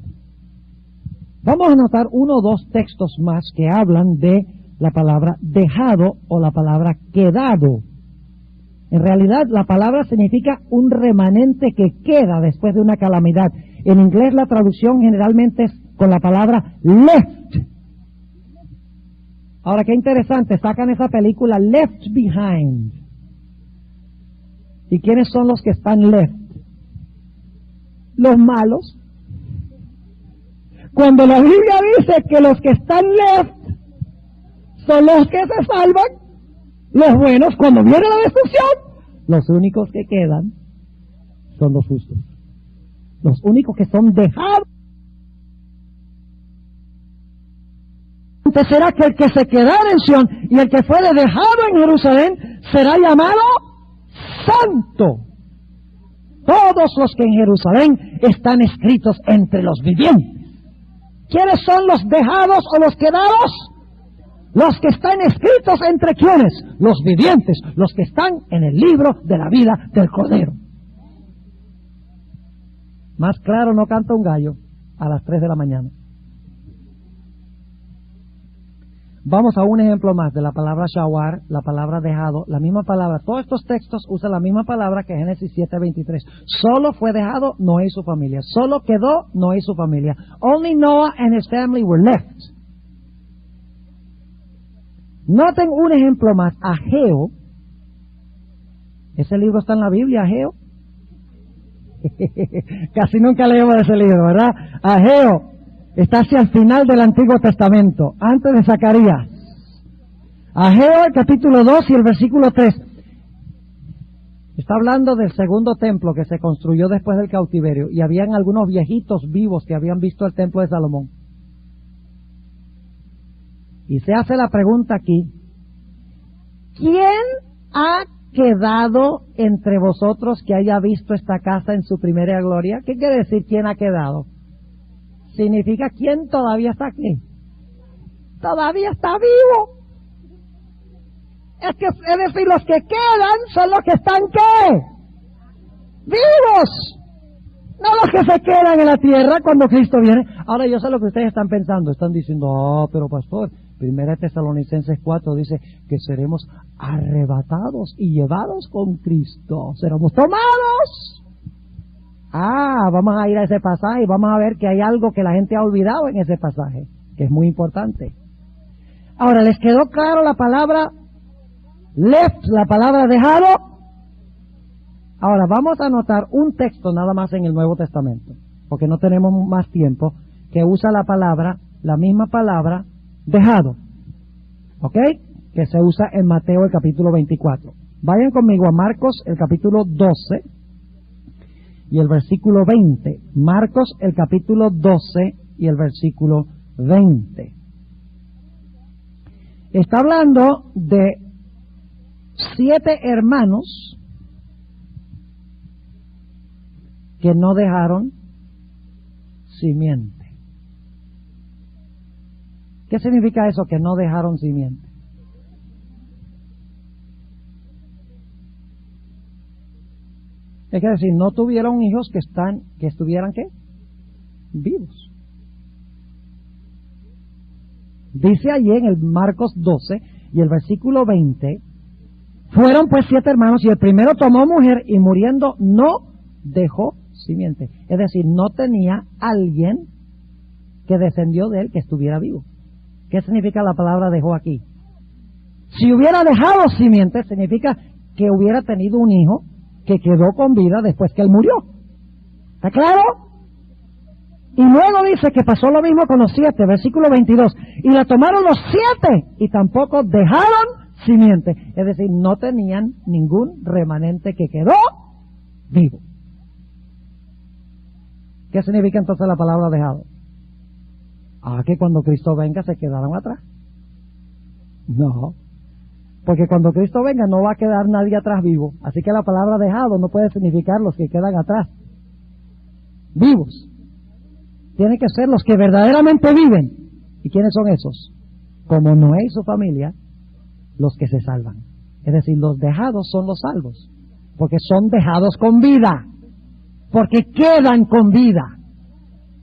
Vamos a notar uno o dos textos más que hablan de la palabra dejado o la palabra quedado. En realidad, la palabra significa un remanente que queda después de una calamidad. En inglés la traducción generalmente es con la palabra left. Ahora, qué interesante, sacan esa película Left Behind. ¿Y quiénes son los que están left? Los malos. Cuando la Biblia dice que los que están left son los que se salvan, los buenos, cuando viene la destrucción, los únicos que quedan son los justos. Los únicos que son dejados. Será que el que se quedara en Sión y el que fuere dejado en Jerusalén será llamado santo. Todos los que en Jerusalén están escritos entre los vivientes. ¿Quiénes son los dejados o los quedados? los que están escritos entre quienes, los vivientes, los que están en el libro de la vida del Cordero. Más claro no canta un gallo a las 3 de la mañana. Vamos a un ejemplo más de la palabra shawar, la palabra dejado, la misma palabra. Todos estos textos usan la misma palabra que Génesis 7:23. Solo fue dejado Noé y su familia. Solo quedó Noé y su familia. Only Noah and his family were left. Noten un ejemplo más. Ageo. Ese libro está en la Biblia, Ageo. Casi nunca leemos ese libro, ¿verdad? Ageo. Está hacia el final del Antiguo Testamento, antes de Zacarías. Ageo, el capítulo 2 y el versículo 3. Está hablando del segundo templo que se construyó después del cautiverio. Y habían algunos viejitos vivos que habían visto el templo de Salomón. Y se hace la pregunta aquí. ¿Quién ha quedado entre vosotros que haya visto esta casa en su primera gloria? ¿Qué quiere decir quién ha quedado? Significa quién todavía está aquí. Todavía está vivo. Es decir, los que quedan son los que están ¿qué? Vivos. No los que se quedan en la tierra cuando Cristo viene. Ahora yo sé lo que ustedes están pensando. Están diciendo, pero pastor, 1 Tesalonicenses 4 dice que seremos arrebatados y llevados con Cristo. Seremos tomados. Vamos a ir a ese pasaje y vamos a ver que hay algo que la gente ha olvidado en ese pasaje, que es muy importante. Ahora, ¿les quedó claro la palabra left, la palabra dejado? Ahora, vamos a anotar un texto nada más en el Nuevo Testamento, porque no tenemos más tiempo, que usa la misma palabra, dejado. ¿Ok? Que se usa en Mateo el capítulo 24. Vayan conmigo a Marcos el capítulo 12. Y el versículo 20. Marcos, el capítulo 12 y el versículo 20. Está hablando de 7 hermanos que no dejaron simiente. ¿Qué significa eso, que no dejaron simiente? Es decir, no tuvieron hijos que estuvieran ¿qué? Vivos. Dice allí en el Marcos 12 y el versículo 20, fueron pues 7 hermanos y el primero tomó mujer y muriendo no dejó simiente. Es decir, no tenía alguien que descendió de él que estuviera vivo. ¿Qué significa la palabra dejó aquí? Si hubiera dejado simiente, significa que hubiera tenido un hijo que quedó con vida después que él murió. ¿Está claro? Y luego dice que pasó lo mismo con los 7, versículo 22. Y la tomaron los 7 y tampoco dejaron simiente. Es decir, no tenían ningún remanente que quedó vivo. ¿Qué significa entonces la palabra dejado? Que cuando Cristo venga se quedaron atrás. No. Porque cuando Cristo venga no va a quedar nadie atrás vivo. Así que la palabra dejado no puede significar los que quedan atrás vivos. Tiene que ser los que verdaderamente viven. ¿Y quiénes son esos? Como Noé y su familia, los que se salvan. Es decir, los dejados son los salvos. Porque son dejados con vida. Porque quedan con vida.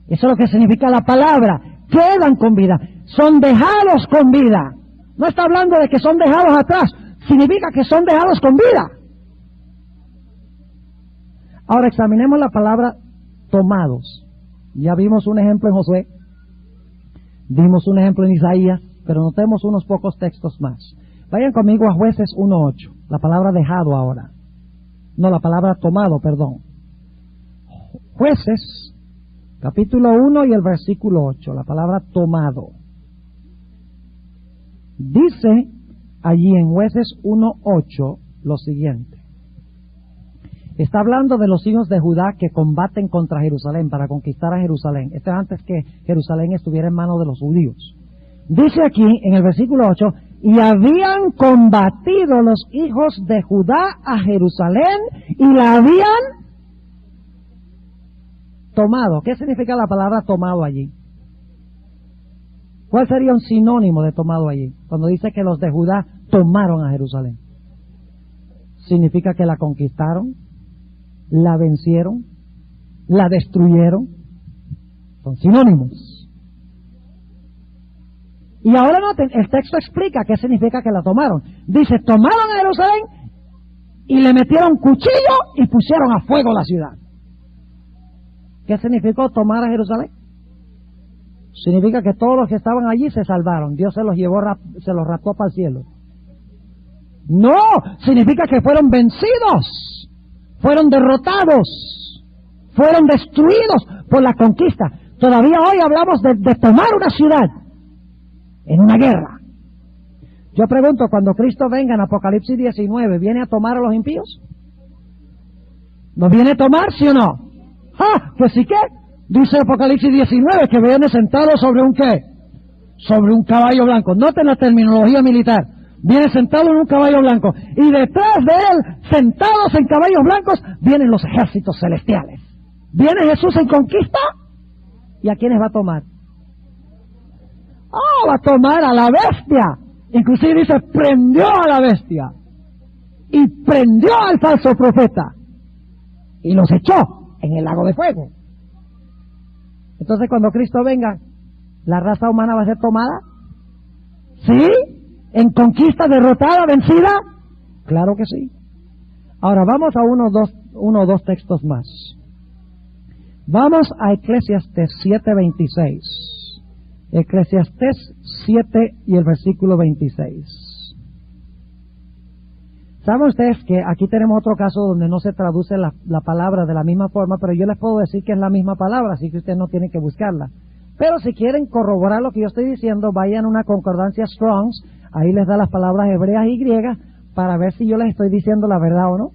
Eso es lo que significa la palabra. Quedan con vida. Son dejados con vida. No está hablando de que son dejados atrás, significa que son dejados con vida. Ahora examinemos la palabra tomados. Ya vimos un ejemplo en Josué, vimos un ejemplo en Isaías, pero notemos unos pocos textos más. Vayan conmigo a Jueces 1:8, la palabra dejado ahora. No, la palabra tomado, perdón. Jueces, capítulo 1 y el versículo 8, la palabra tomado. Dice allí en Jueces 1:8 lo siguiente. Está hablando de los hijos de Judá que combaten contra Jerusalén para conquistar a Jerusalén. Esto es antes que Jerusalén estuviera en manos de los judíos. Dice aquí en el versículo 8, y habían combatido los hijos de Judá a Jerusalén y la habían tomado. ¿Qué significa la palabra tomado allí? ¿Cuál sería un sinónimo de tomado allí? Cuando dice que los de Judá tomaron a Jerusalén. ¿Significa que la conquistaron? ¿La vencieron? ¿La destruyeron? Son sinónimos. Y ahora noten, el texto explica qué significa que la tomaron. Dice, tomaron a Jerusalén y le metieron cuchillo y pusieron a fuego la ciudad. ¿Qué significó tomar a Jerusalén? Significa que todos los que estaban allí se salvaron. Dios se los llevó, se los raptó para el cielo. No, significa que fueron vencidos, fueron derrotados, fueron destruidos por la conquista. Todavía hoy hablamos de tomar una ciudad en una guerra. Yo pregunto, cuando Cristo venga en Apocalipsis 19, ¿viene a tomar a los impíos? ¿Los viene a tomar, sí o no? ¡Ah! ¿Que sí qué? Dice Apocalipsis 19 que viene sentado sobre un ¿qué? Sobre un caballo blanco. Noten la terminología militar. Viene sentado en un caballo blanco. Y detrás de él, sentados en caballos blancos, vienen los ejércitos celestiales. ¿Viene Jesús en conquista? ¿Y a quiénes va a tomar? ¡Oh! Va a tomar a la bestia. Inclusive dice, prendió a la bestia. Y prendió al falso profeta. Y los echó en el lago de fuego. Entonces cuando Cristo venga, ¿la raza humana va a ser tomada? ¿Sí? ¿En conquista, derrotada, vencida? Claro que sí. Ahora vamos a uno o dos textos más. Vamos a Eclesiastés 7:26. Eclesiastés 7 y el versículo 26. ¿Saben ustedes que aquí tenemos otro caso donde no se traduce la palabra de la misma forma, pero yo les puedo decir que es la misma palabra, así que ustedes no tienen que buscarla? Pero si quieren corroborar lo que yo estoy diciendo, vayan a una concordancia Strong's, ahí les da las palabras hebreas y griegas, para ver si yo les estoy diciendo la verdad o no.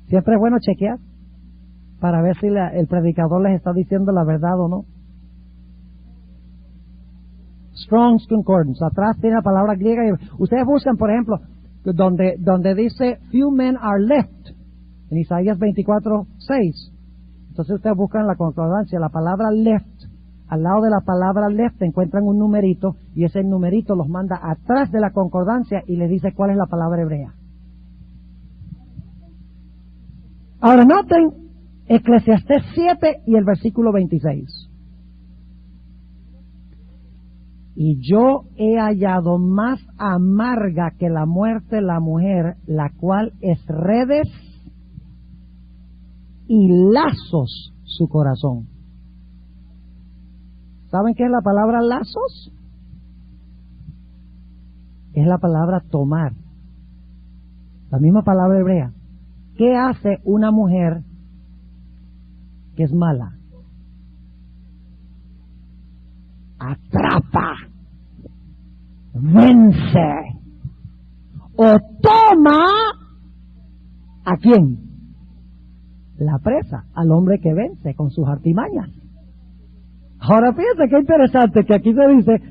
Siempre es bueno chequear, para ver si el predicador les está diciendo la verdad o no. Strong's Concordance, atrás tiene la palabra griega, y ustedes buscan, por ejemplo, donde dice few men are left en Isaías 24:6. Entonces ustedes buscan la concordancia, la palabra left, al lado de la palabra left encuentran un numerito y ese numerito los manda atrás de la concordancia y les dice cuál es la palabra hebrea. Ahora noten Eclesiastés 7 y el versículo 26. Y yo he hallado más amarga que la muerte la mujer, la cual es redes y lazos su corazón. ¿Saben qué es la palabra lazos? Es la palabra tomar. La misma palabra hebrea. ¿Qué hace una mujer que es mala? Atrapa, vence o toma ¿a quién? La presa, al hombre que vence con sus artimañas. Ahora fíjense qué interesante que aquí se dice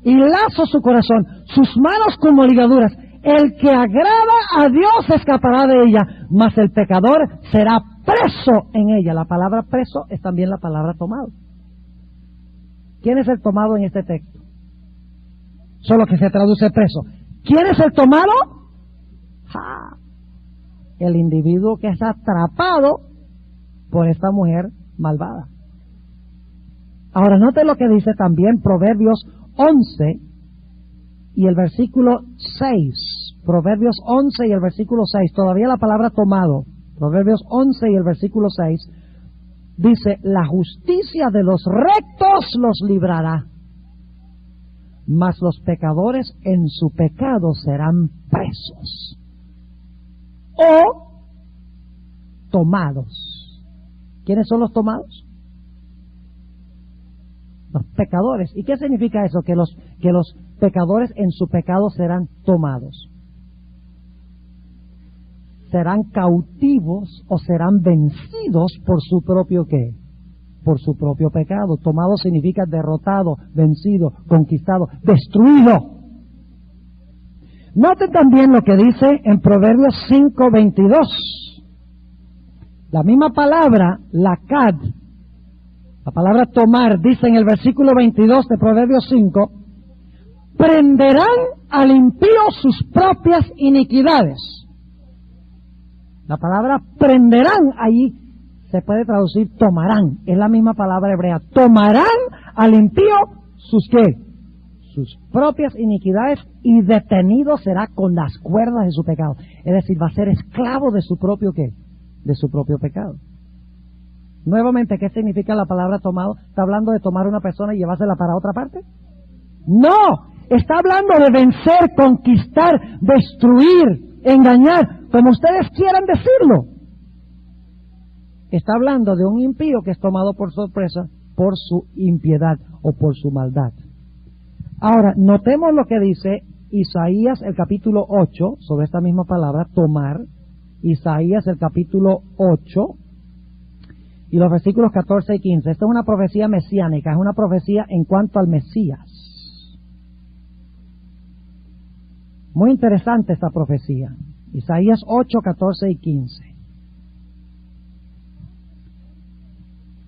y lazo su corazón, sus manos como ligaduras. El que agrada a Dios escapará de ella, mas el pecador será preso en ella. La palabra preso es también la palabra tomado. ¿Quién es el tomado en este texto? Solo que se traduce preso. ¿Quién es el tomado? El individuo que es atrapado por esta mujer malvada. Ahora note lo que dice también Proverbios 11 y el versículo 6. Proverbios 11 y el versículo 6. Todavía la palabra tomado. Proverbios 11 y el versículo 6. Dice, la justicia de los rectos los librará, mas los pecadores en su pecado serán presos o tomados. ¿Quiénes son los tomados? Los pecadores. ¿Y qué significa eso? Que los pecadores en su pecado serán tomados. Serán cautivos o serán vencidos por su propio ¿qué? Por su propio pecado. Tomado significa derrotado, vencido, conquistado, destruido. Noten también lo que dice en Proverbios 5:22. La misma palabra, lakad, La palabra tomar dice en el versículo 22 de Proverbios 5, prenderán al impío sus propias iniquidades. La palabra prenderán ahí se puede traducir tomarán, es la misma palabra hebrea. Tomarán al impío sus ¿qué? Sus propias iniquidades, y detenido será con las cuerdas de su pecado. Es decir, va a ser esclavo de su propio ¿qué? De su propio pecado. Nuevamente, ¿qué significa la palabra tomado? ¿Está hablando de tomar una persona y llevársela para otra parte? No, está hablando de vencer, conquistar, destruir, engañar, como ustedes quieran decirlo. Está hablando de un impío que es tomado por sorpresa por su impiedad o por su maldad. Ahora, notemos lo que dice Isaías el capítulo 8 sobre esta misma palabra, tomar. Isaías el capítulo 8 y los versículos 14 y 15. Esta es una profecía mesiánica, es una profecía en cuanto al Mesías. Muy interesante esta profecía. Isaías 8, 14 y 15.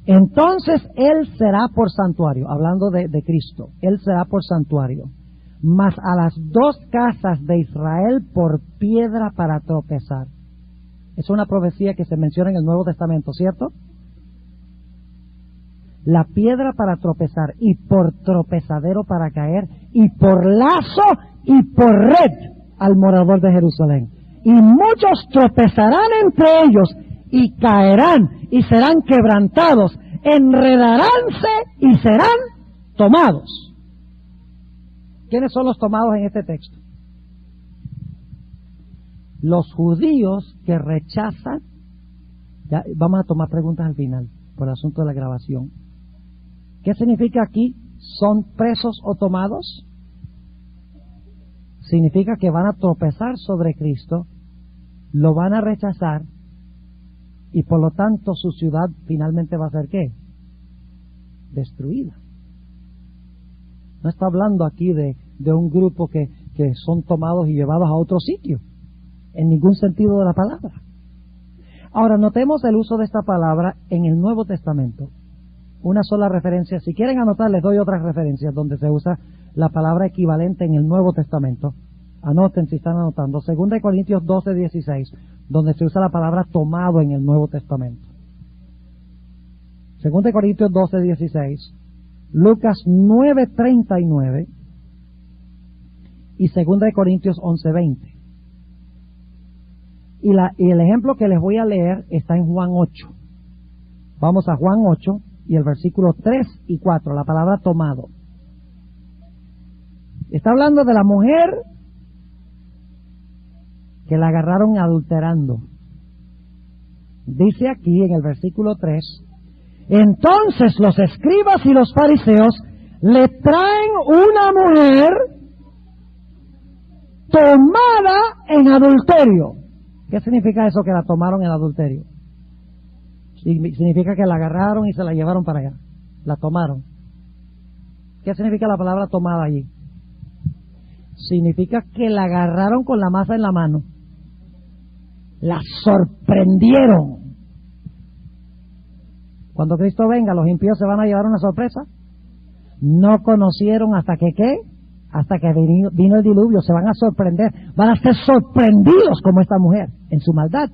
Entonces Él será por santuario, hablando de Cristo, Él será por santuario, mas a las dos casas de Israel por piedra para tropezar. Es una profecía que se menciona en el Nuevo Testamento, ¿cierto? La piedra para tropezar, y por tropezadero para caer, y por lazo y por red al morador de Jerusalén. Y muchos tropezarán entre ellos, y caerán, y serán quebrantados, enredaránse y serán tomados. ¿Quiénes son los tomados en este texto? Los judíos que rechazan. Ya vamos a tomar preguntas al final por el asunto de la grabación. ¿Qué significa aquí? ¿Son presos o tomados? Significa que van a tropezar sobre Cristo, lo van a rechazar, y por lo tanto su ciudad finalmente va a ser ¿qué? Destruida. No está hablando aquí de un grupo que son tomados y llevados a otro sitio, en ningún sentido de la palabra. Ahora, notemos el uso de esta palabra en el Nuevo Testamento. Una sola referencia. Si quieren anotar, les doy otras referencias donde se usa la palabra equivalente en el Nuevo Testamento. Anoten si están anotando. 2 Corintios 12, 16, donde se usa la palabra tomado en el Nuevo Testamento. 2 Corintios 12, 16, Lucas 9, 39 y 2 Corintios 11, 20. Y el ejemplo que les voy a leer está en Juan 8. Vamos a Juan 8 y el versículo 3 y 4, la palabra tomado. Está hablando de la mujer que la agarraron adulterando. Dice aquí en el versículo 3, entonces los escribas y los fariseos le traen una mujer tomada en adulterio. ¿Qué significa eso, que la tomaron en adulterio? Significa que la agarraron y se la llevaron para allá. La tomaron. ¿Qué significa la palabra tomada allí? Significa que la agarraron con la masa en la mano. La sorprendieron. Cuando Cristo venga, los impíos se van a llevar una sorpresa. No conocieron hasta que ¿qué? Hasta que vino el diluvio. Se van a sorprender. Van a ser sorprendidos como esta mujer en su maldad.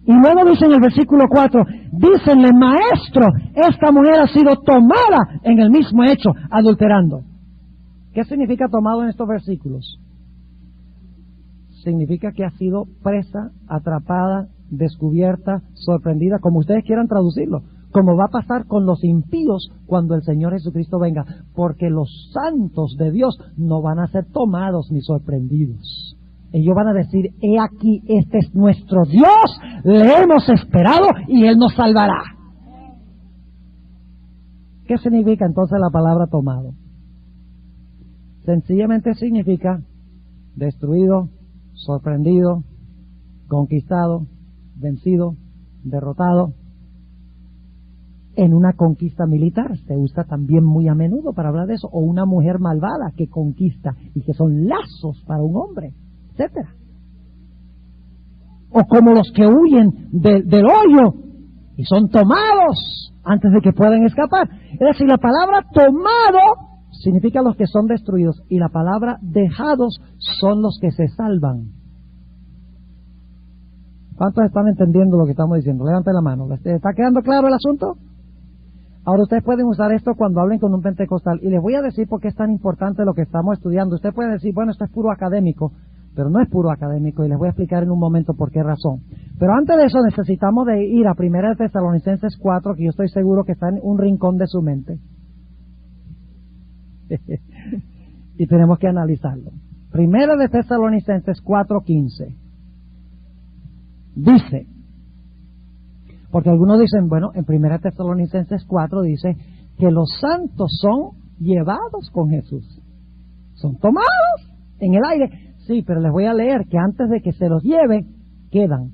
Y luego dice en el versículo 4, dícenle, maestro, esta mujer ha sido tomada en el mismo hecho, adulterando. ¿Qué significa tomado en estos versículos? Significa que ha sido presa, atrapada, descubierta, sorprendida, como ustedes quieran traducirlo, como va a pasar con los impíos cuando el Señor Jesucristo venga, porque los santos de Dios no van a ser tomados ni sorprendidos. Ellos van a decir, he aquí, este es nuestro Dios, le hemos esperado y Él nos salvará. ¿Qué significa entonces la palabra tomado? Sencillamente significa destruido, sorprendido, conquistado, vencido, derrotado. En una conquista militar se usa también muy a menudo para hablar de eso, o una mujer malvada que conquista y que son lazos para un hombre, etcétera. O como los que huyen del hoyo y son tomados antes de que puedan escapar. Es decir, la palabra tomado significa los que son destruidos y la palabra dejados son los que se salvan. ¿Cuántos están entendiendo lo que estamos diciendo? Levanten la mano. ¿Les está quedando claro el asunto? Ahora ustedes pueden usar esto cuando hablen con un pentecostal y les voy a decir por qué es tan importante lo que estamos estudiando. Ustedes pueden decir, bueno, esto es puro académico, pero no es puro académico y les voy a explicar en un momento por qué razón. Pero antes de eso necesitamos de ir a 1 Tesalonicenses 4, que yo estoy seguro que está en un rincón de su mente. Y tenemos que analizarlo. 1 Tesalonicenses 4:15 dice, porque algunos dicen, bueno, en 1 Tesalonicenses 4 dice que los santos son llevados con Jesús, son tomados en el aire. Sí, pero les voy a leer que antes de que se los lleve, quedan.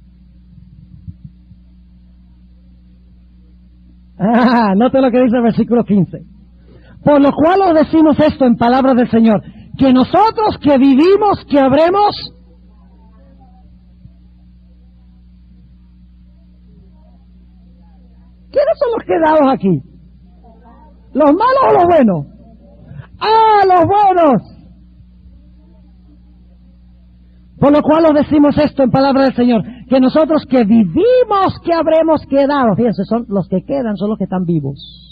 Note lo que dice el versículo 15. Por lo cual os decimos esto en palabras del Señor, que nosotros que vivimos, que habremos... ¿Quiénes son los quedados aquí? ¿Los malos o los buenos? ¡Ah, los buenos! Por lo cual os decimos esto en palabra del Señor, que nosotros que vivimos, que habremos quedado. Fíjense, son los que quedan, son los que están vivos.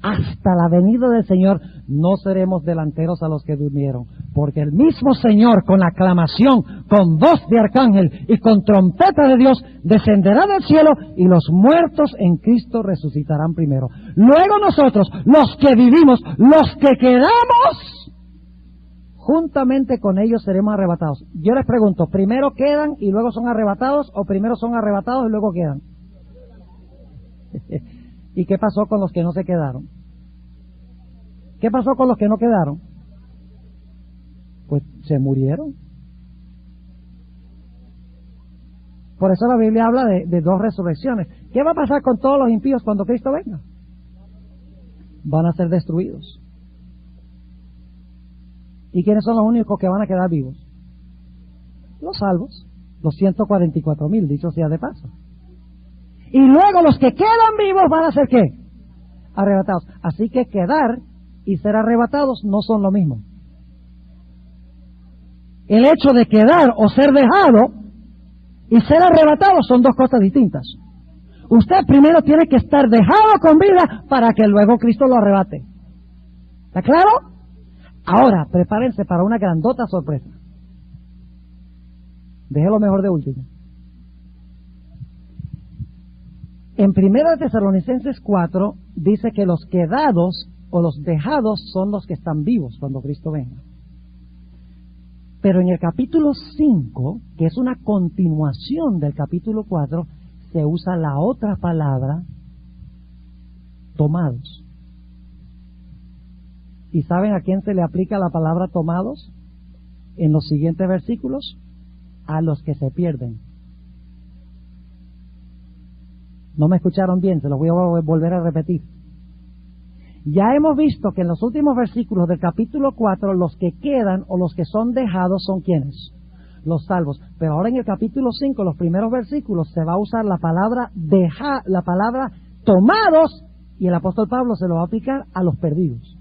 Hasta la venida del Señor no seremos delanteros a los que durmieron, porque el mismo Señor con aclamación, con voz de arcángel y con trompeta de Dios descenderá del cielo y los muertos en Cristo resucitarán primero. Luego nosotros, los que vivimos, los que quedamos, juntamente con ellos seremos arrebatados. Yo les pregunto, ¿primero quedan y luego son arrebatados o primero son arrebatados y luego quedan? ¿Y qué pasó con los que no se quedaron? ¿Qué pasó con los que no quedaron? Pues se murieron. Por eso la Biblia habla de dos resurrecciones. ¿Qué va a pasar con todos los impíos cuando Cristo venga? Van a ser destruidos. ¿Y quiénes son los únicos que van a quedar vivos? Los salvos, los 144,000, dicho sea de paso. Y luego los que quedan vivos van a ser ¿qué? Arrebatados. Así que quedar y ser arrebatados no son lo mismo. El hecho de quedar o ser dejado y ser arrebatado son dos cosas distintas. Usted primero tiene que estar dejado con vida para que luego Cristo lo arrebate. ¿Está claro? Ahora, prepárense para una grandota sorpresa. Deje lo mejor de último. En 1 Tesalonicenses 4 dice que los quedados o los dejados son los que están vivos cuando Cristo venga. Pero en el capítulo 5, que es una continuación del capítulo 4, se usa la otra palabra, tomados. ¿Y saben a quién se le aplica la palabra tomados? En los siguientes versículos, a los que se pierden. No me escucharon bien, se los voy a volver a repetir. Ya hemos visto que en los últimos versículos del capítulo 4, los que quedan o los que son dejados son ¿quiénes? Los salvos. Pero ahora en el capítulo 5, los primeros versículos, se va a usar la palabra la palabra tomados, y el apóstol Pablo se lo va a aplicar a los perdidos.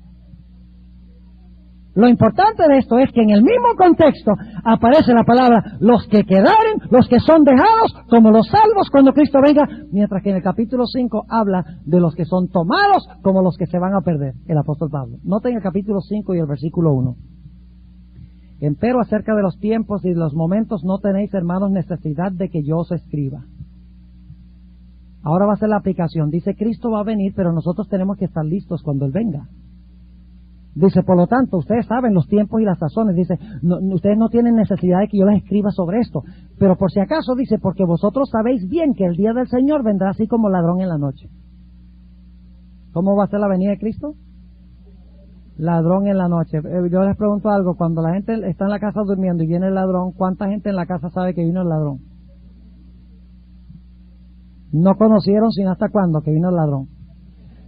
Lo importante de esto es que en el mismo contexto aparece la palabra los que quedaren, los que son dejados, como los salvos cuando Cristo venga, mientras que en el capítulo 5 habla de los que son tomados como los que se van a perder, el apóstol Pablo. Noten el capítulo 5 y el versículo 1. Empero acerca de los tiempos y de los momentos no tenéis, hermanos, necesidad de que yo os escriba. Ahora va a ser la aplicación. Dice, Cristo va a venir, pero nosotros tenemos que estar listos cuando Él venga. Dice, por lo tanto, ustedes saben los tiempos y las sazones. Dice, ustedes no tienen necesidad de que yo les escriba sobre esto. Pero por si acaso, dice, porque vosotros sabéis bien que el día del Señor vendrá así como ladrón en la noche. ¿Cómo va a ser la venida de Cristo? Ladrón en la noche. Yo les pregunto algo, cuando la gente está en la casa durmiendo y viene el ladrón, ¿cuánta gente en la casa sabe que vino el ladrón? No conocieron sino hasta cuándo que vino el ladrón.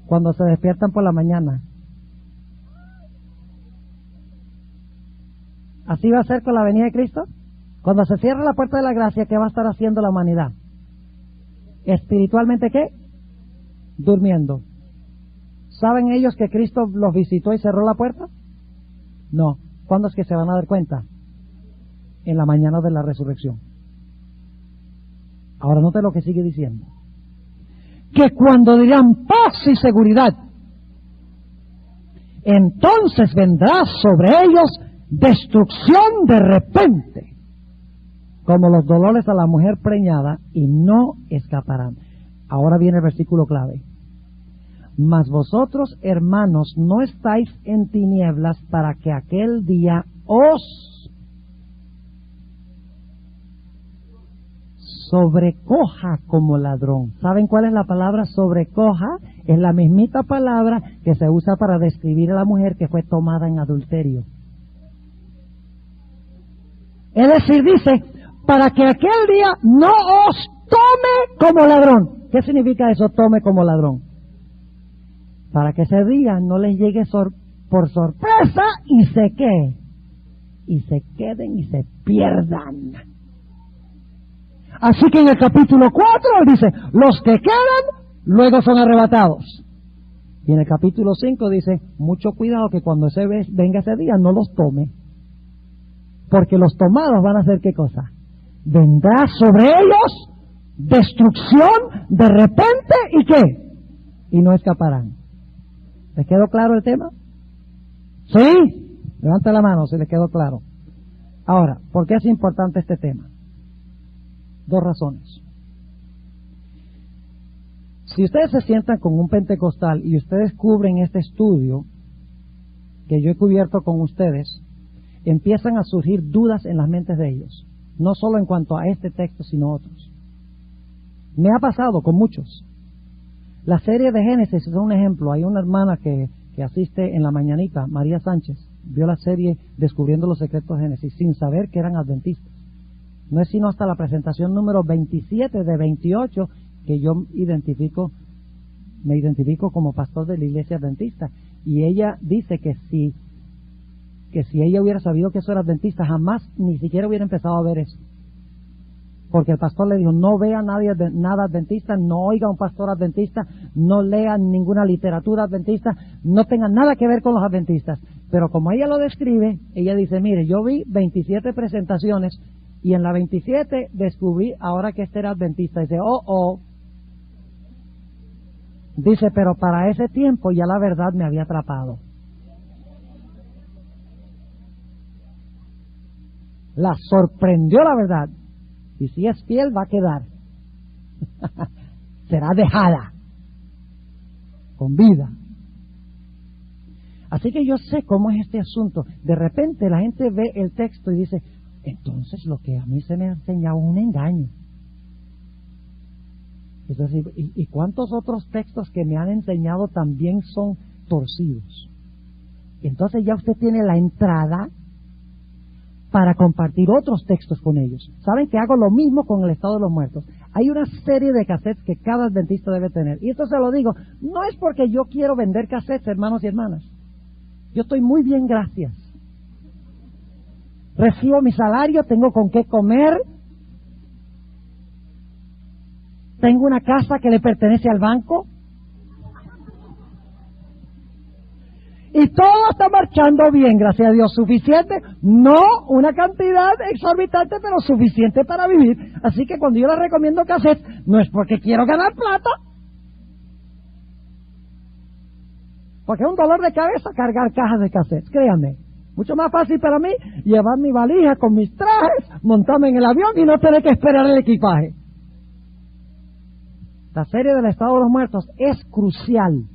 Cuando se despiertan por la mañana. ¿Así va a ser con la venida de Cristo? Cuando se cierre la puerta de la gracia, ¿qué va a estar haciendo la humanidad? ¿Espiritualmente qué? durmiendo. ¿Saben ellos que Cristo los visitó y cerró la puerta? No. ¿Cuándo es que se van a dar cuenta? En la mañana de la resurrección. Ahora note lo que sigue diciendo. Que cuando dirán paz y seguridad, entonces vendrá sobre ellos destrucción de repente, como los dolores a la mujer preñada, y no escaparán. Ahora viene el versículo clave. Mas vosotros, hermanos, no estáis en tinieblas para que aquel día os sobrecoja como ladrón. ¿Saben cuál es la palabra sobrecoja? Es la mismita palabra que se usa para describir a la mujer que fue tomada en adulterio. Es decir, dice, para que aquel día no os tome como ladrón. ¿Qué significa eso, tome como ladrón? Para que ese día no les llegue por sorpresa y se queden y se pierdan. Así que en el capítulo 4 dice, los que quedan luego son arrebatados. Y en el capítulo 5 dice, mucho cuidado que cuando venga ese día no los tome. Porque los tomados van a hacer ¿qué cosa? Vendrá sobre ellos destrucción de repente y ¿qué? Y no escaparán. ¿Les quedó claro el tema? ¿Sí? Levanta la mano si les quedó claro. Ahora, ¿por qué es importante este tema? Dos razones. Si ustedes se sientan con un pentecostal y ustedes cubren este estudio que yo he cubierto con ustedes, empiezan a surgir dudas en las mentes de ellos, no solo en cuanto a este texto, sino otros. Me ha pasado con muchos. La serie de Génesis es un ejemplo. Hay una hermana que asiste en la mañanita, María Sánchez, vio la serie Descubriendo los Secretos de Génesis sin saber que eran adventistas. No es sino hasta la presentación número 27 de 28 que yo me identifico como pastor de la iglesia adventista. Y ella dice que si ella hubiera sabido que eso era adventista, jamás ni siquiera hubiera empezado a ver eso. Porque el pastor le dijo, no vea nada adventista, no oiga a un pastor adventista, no lea ninguna literatura adventista, no tenga nada que ver con los adventistas. Pero como ella lo describe, ella dice, mire, yo vi 27 presentaciones y en la 27 descubrí ahora que este era adventista. Dice, Dice, pero para ese tiempo ya la verdad me había atrapado. La sorprendió la verdad. Y si es fiel, va a quedar. Será dejada. Con vida. Así que yo sé cómo es este asunto. De repente la gente ve el texto y dice, entonces lo que a mí se me ha enseñado es un engaño. Es decir, ¿y cuántos otros textos que me han enseñado también son torcidos? Y entonces ya usted tiene la entrada para compartir otros textos con ellos. ¿Saben que hago lo mismo con el estado de los muertos? Hay una serie de cassettes que cada adventista debe tener. Y esto se lo digo, no es porque yo quiero vender cassettes, hermanos y hermanas. Yo estoy muy bien, gracias. Recibo mi salario, tengo con qué comer. Tengo una casa que le pertenece al banco. Y todo está marchando bien, gracias a Dios. Suficiente, no una cantidad exorbitante, pero suficiente para vivir. Así que cuando yo les recomiendo cassettes, no es porque quiero ganar plata. Porque es un dolor de cabeza cargar cajas de cassettes, créanme. Mucho más fácil para mí llevar mi valija con mis trajes, montarme en el avión y no tener que esperar el equipaje. La serie del estado de los muertos es crucial.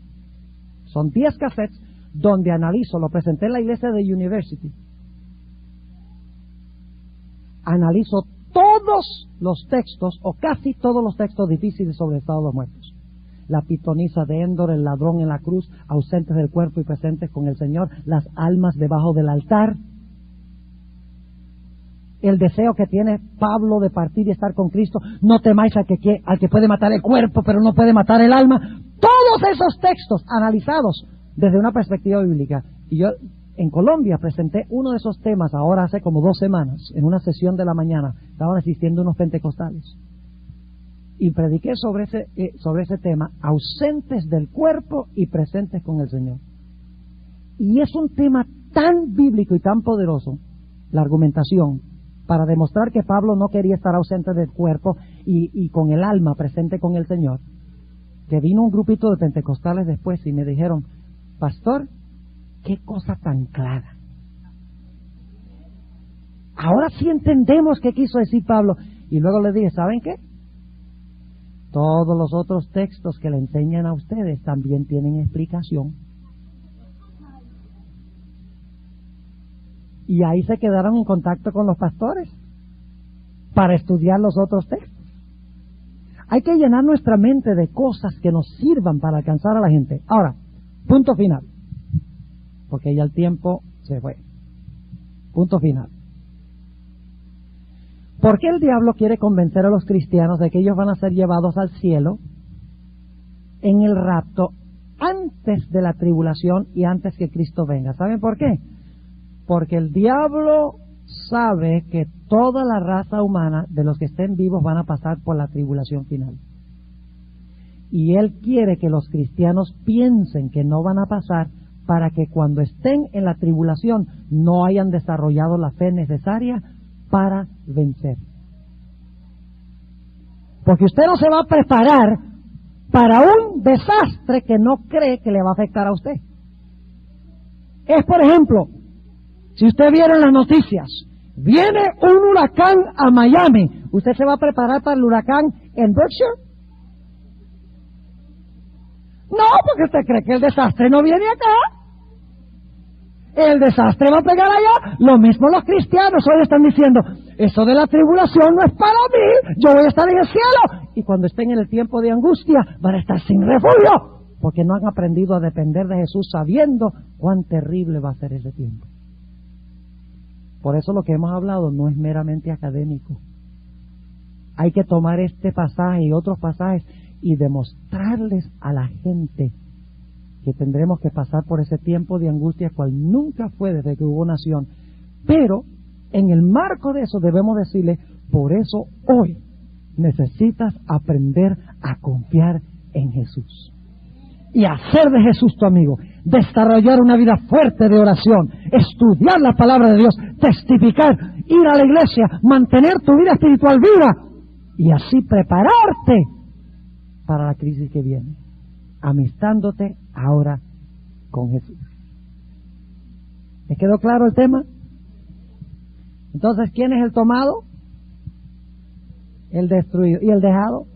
Son 10 cassettes donde analizo, lo presenté en la iglesia de University. Analizo todos los textos, o casi todos los textos difíciles sobre el estado de los muertos. La pitonisa de Endor, el ladrón en la cruz, ausentes del cuerpo y presentes con el Señor, las almas debajo del altar, el deseo que tiene Pablo de partir y estar con Cristo, no temáis al que puede matar el cuerpo pero no puede matar el alma. Todos esos textos analizados desde una perspectiva bíblica. Y yo en Colombia presenté uno de esos temas ahora hace como 2 semanas, en una sesión de la mañana. Estaban asistiendo unos pentecostales. y prediqué sobre ese tema, ausentes del cuerpo y presentes con el Señor. Y es un tema tan bíblico y tan poderoso, la argumentación, para demostrar que Pablo no quería estar ausente del cuerpo y con el alma presente con el Señor, que vino un grupito de pentecostales después y me dijeron, pastor, qué cosa tan clara. Ahora sí entendemos qué quiso decir Pablo. Y luego le dije, ¿saben qué? Todos los otros textos que le enseñan a ustedes también tienen explicación. Y ahí se quedaron en contacto con los pastores para estudiar los otros textos. Hay que llenar nuestra mente de cosas que nos sirvan para alcanzar a la gente. Ahora, punto final, porque ya el tiempo se fue. Punto final. ¿Por qué el diablo quiere convencer a los cristianos de que ellos van a ser llevados al cielo en el rapto antes de la tribulación y antes que Cristo venga? ¿Saben por qué? Porque el diablo sabe que toda la raza humana de los que estén vivos van a pasar por la tribulación final. Y él quiere que los cristianos piensen que no van a pasar para que cuando estén en la tribulación no hayan desarrollado la fe necesaria para vencer. Porque usted no se va a preparar para un desastre que no cree que le va a afectar a usted. Es, por ejemplo, si usted viera en las noticias, viene un huracán a Miami, ¿usted se va a preparar para el huracán en Berkshire? No, porque usted cree que el desastre no viene acá. El desastre va a pegar allá. Lo mismo los cristianos hoy están diciendo, eso de la tribulación no es para mí, yo voy a estar en el cielo. Y cuando estén en el tiempo de angustia, van a estar sin refugio, porque no han aprendido a depender de Jesús sabiendo cuán terrible va a ser ese tiempo. Por eso lo que hemos hablado no es meramente académico. Hay que tomar este pasaje y otros pasajes y demostrarles a la gente que tendremos que pasar por ese tiempo de angustia cual nunca fue desde que hubo nación. Pero en el marco de eso debemos decirle, por eso hoy necesitas aprender a confiar en Jesús y hacer de Jesús tu amigo, desarrollar una vida fuerte de oración, estudiar la palabra de Dios, testificar, ir a la iglesia, mantener tu vida espiritual viva y así prepararte para la crisis que viene, amistándote ahora con Jesús. ¿Me quedó claro el tema? Entonces, ¿quién es el tomado? El destruido. ¿Y el dejado?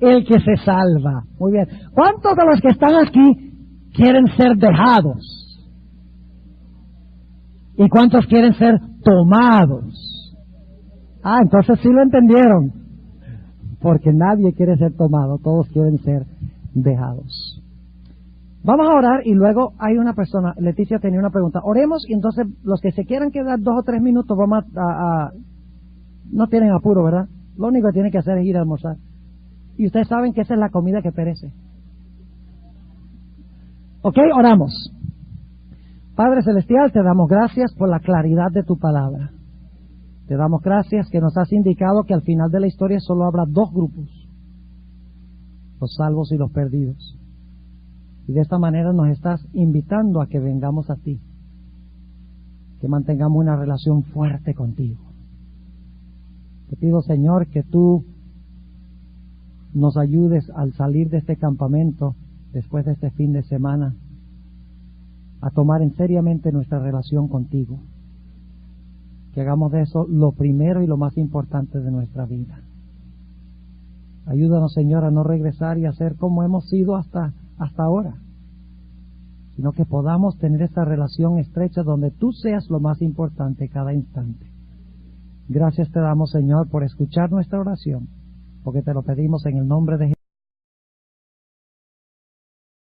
El que se salva. Muy bien. ¿Cuántos de los que están aquí quieren ser dejados? ¿Y cuántos quieren ser tomados? Ah, entonces sí lo entendieron. Porque nadie quiere ser tomado, todos quieren ser dejados. Vamos a orar y luego hay una persona, Leticia tenía una pregunta. Oremos y entonces los que se quieran quedar 2 o 3 minutos vamos no tienen apuro, ¿verdad? Lo único que tienen que hacer es ir a almorzar. Y ustedes saben que esa es la comida que perece. Ok, oramos. Padre Celestial, te damos gracias por la claridad de tu palabra. Te damos gracias que nos has indicado que al final de la historia solo habrá 2 grupos, los salvos y los perdidos. Y de esta manera nos estás invitando a que vengamos a ti, que mantengamos una relación fuerte contigo. Te pido, Señor, que tú nos ayudes al salir de este campamento, después de este fin de semana, a tomar en seriamente nuestra relación contigo. Que hagamos de eso lo primero y lo más importante de nuestra vida. Ayúdanos, Señor, a no regresar y a ser como hemos sido hasta ahora, sino que podamos tener esta relación estrecha donde tú seas lo más importante cada instante. Gracias te damos, Señor, por escuchar nuestra oración, porque te lo pedimos en el nombre de Jesús.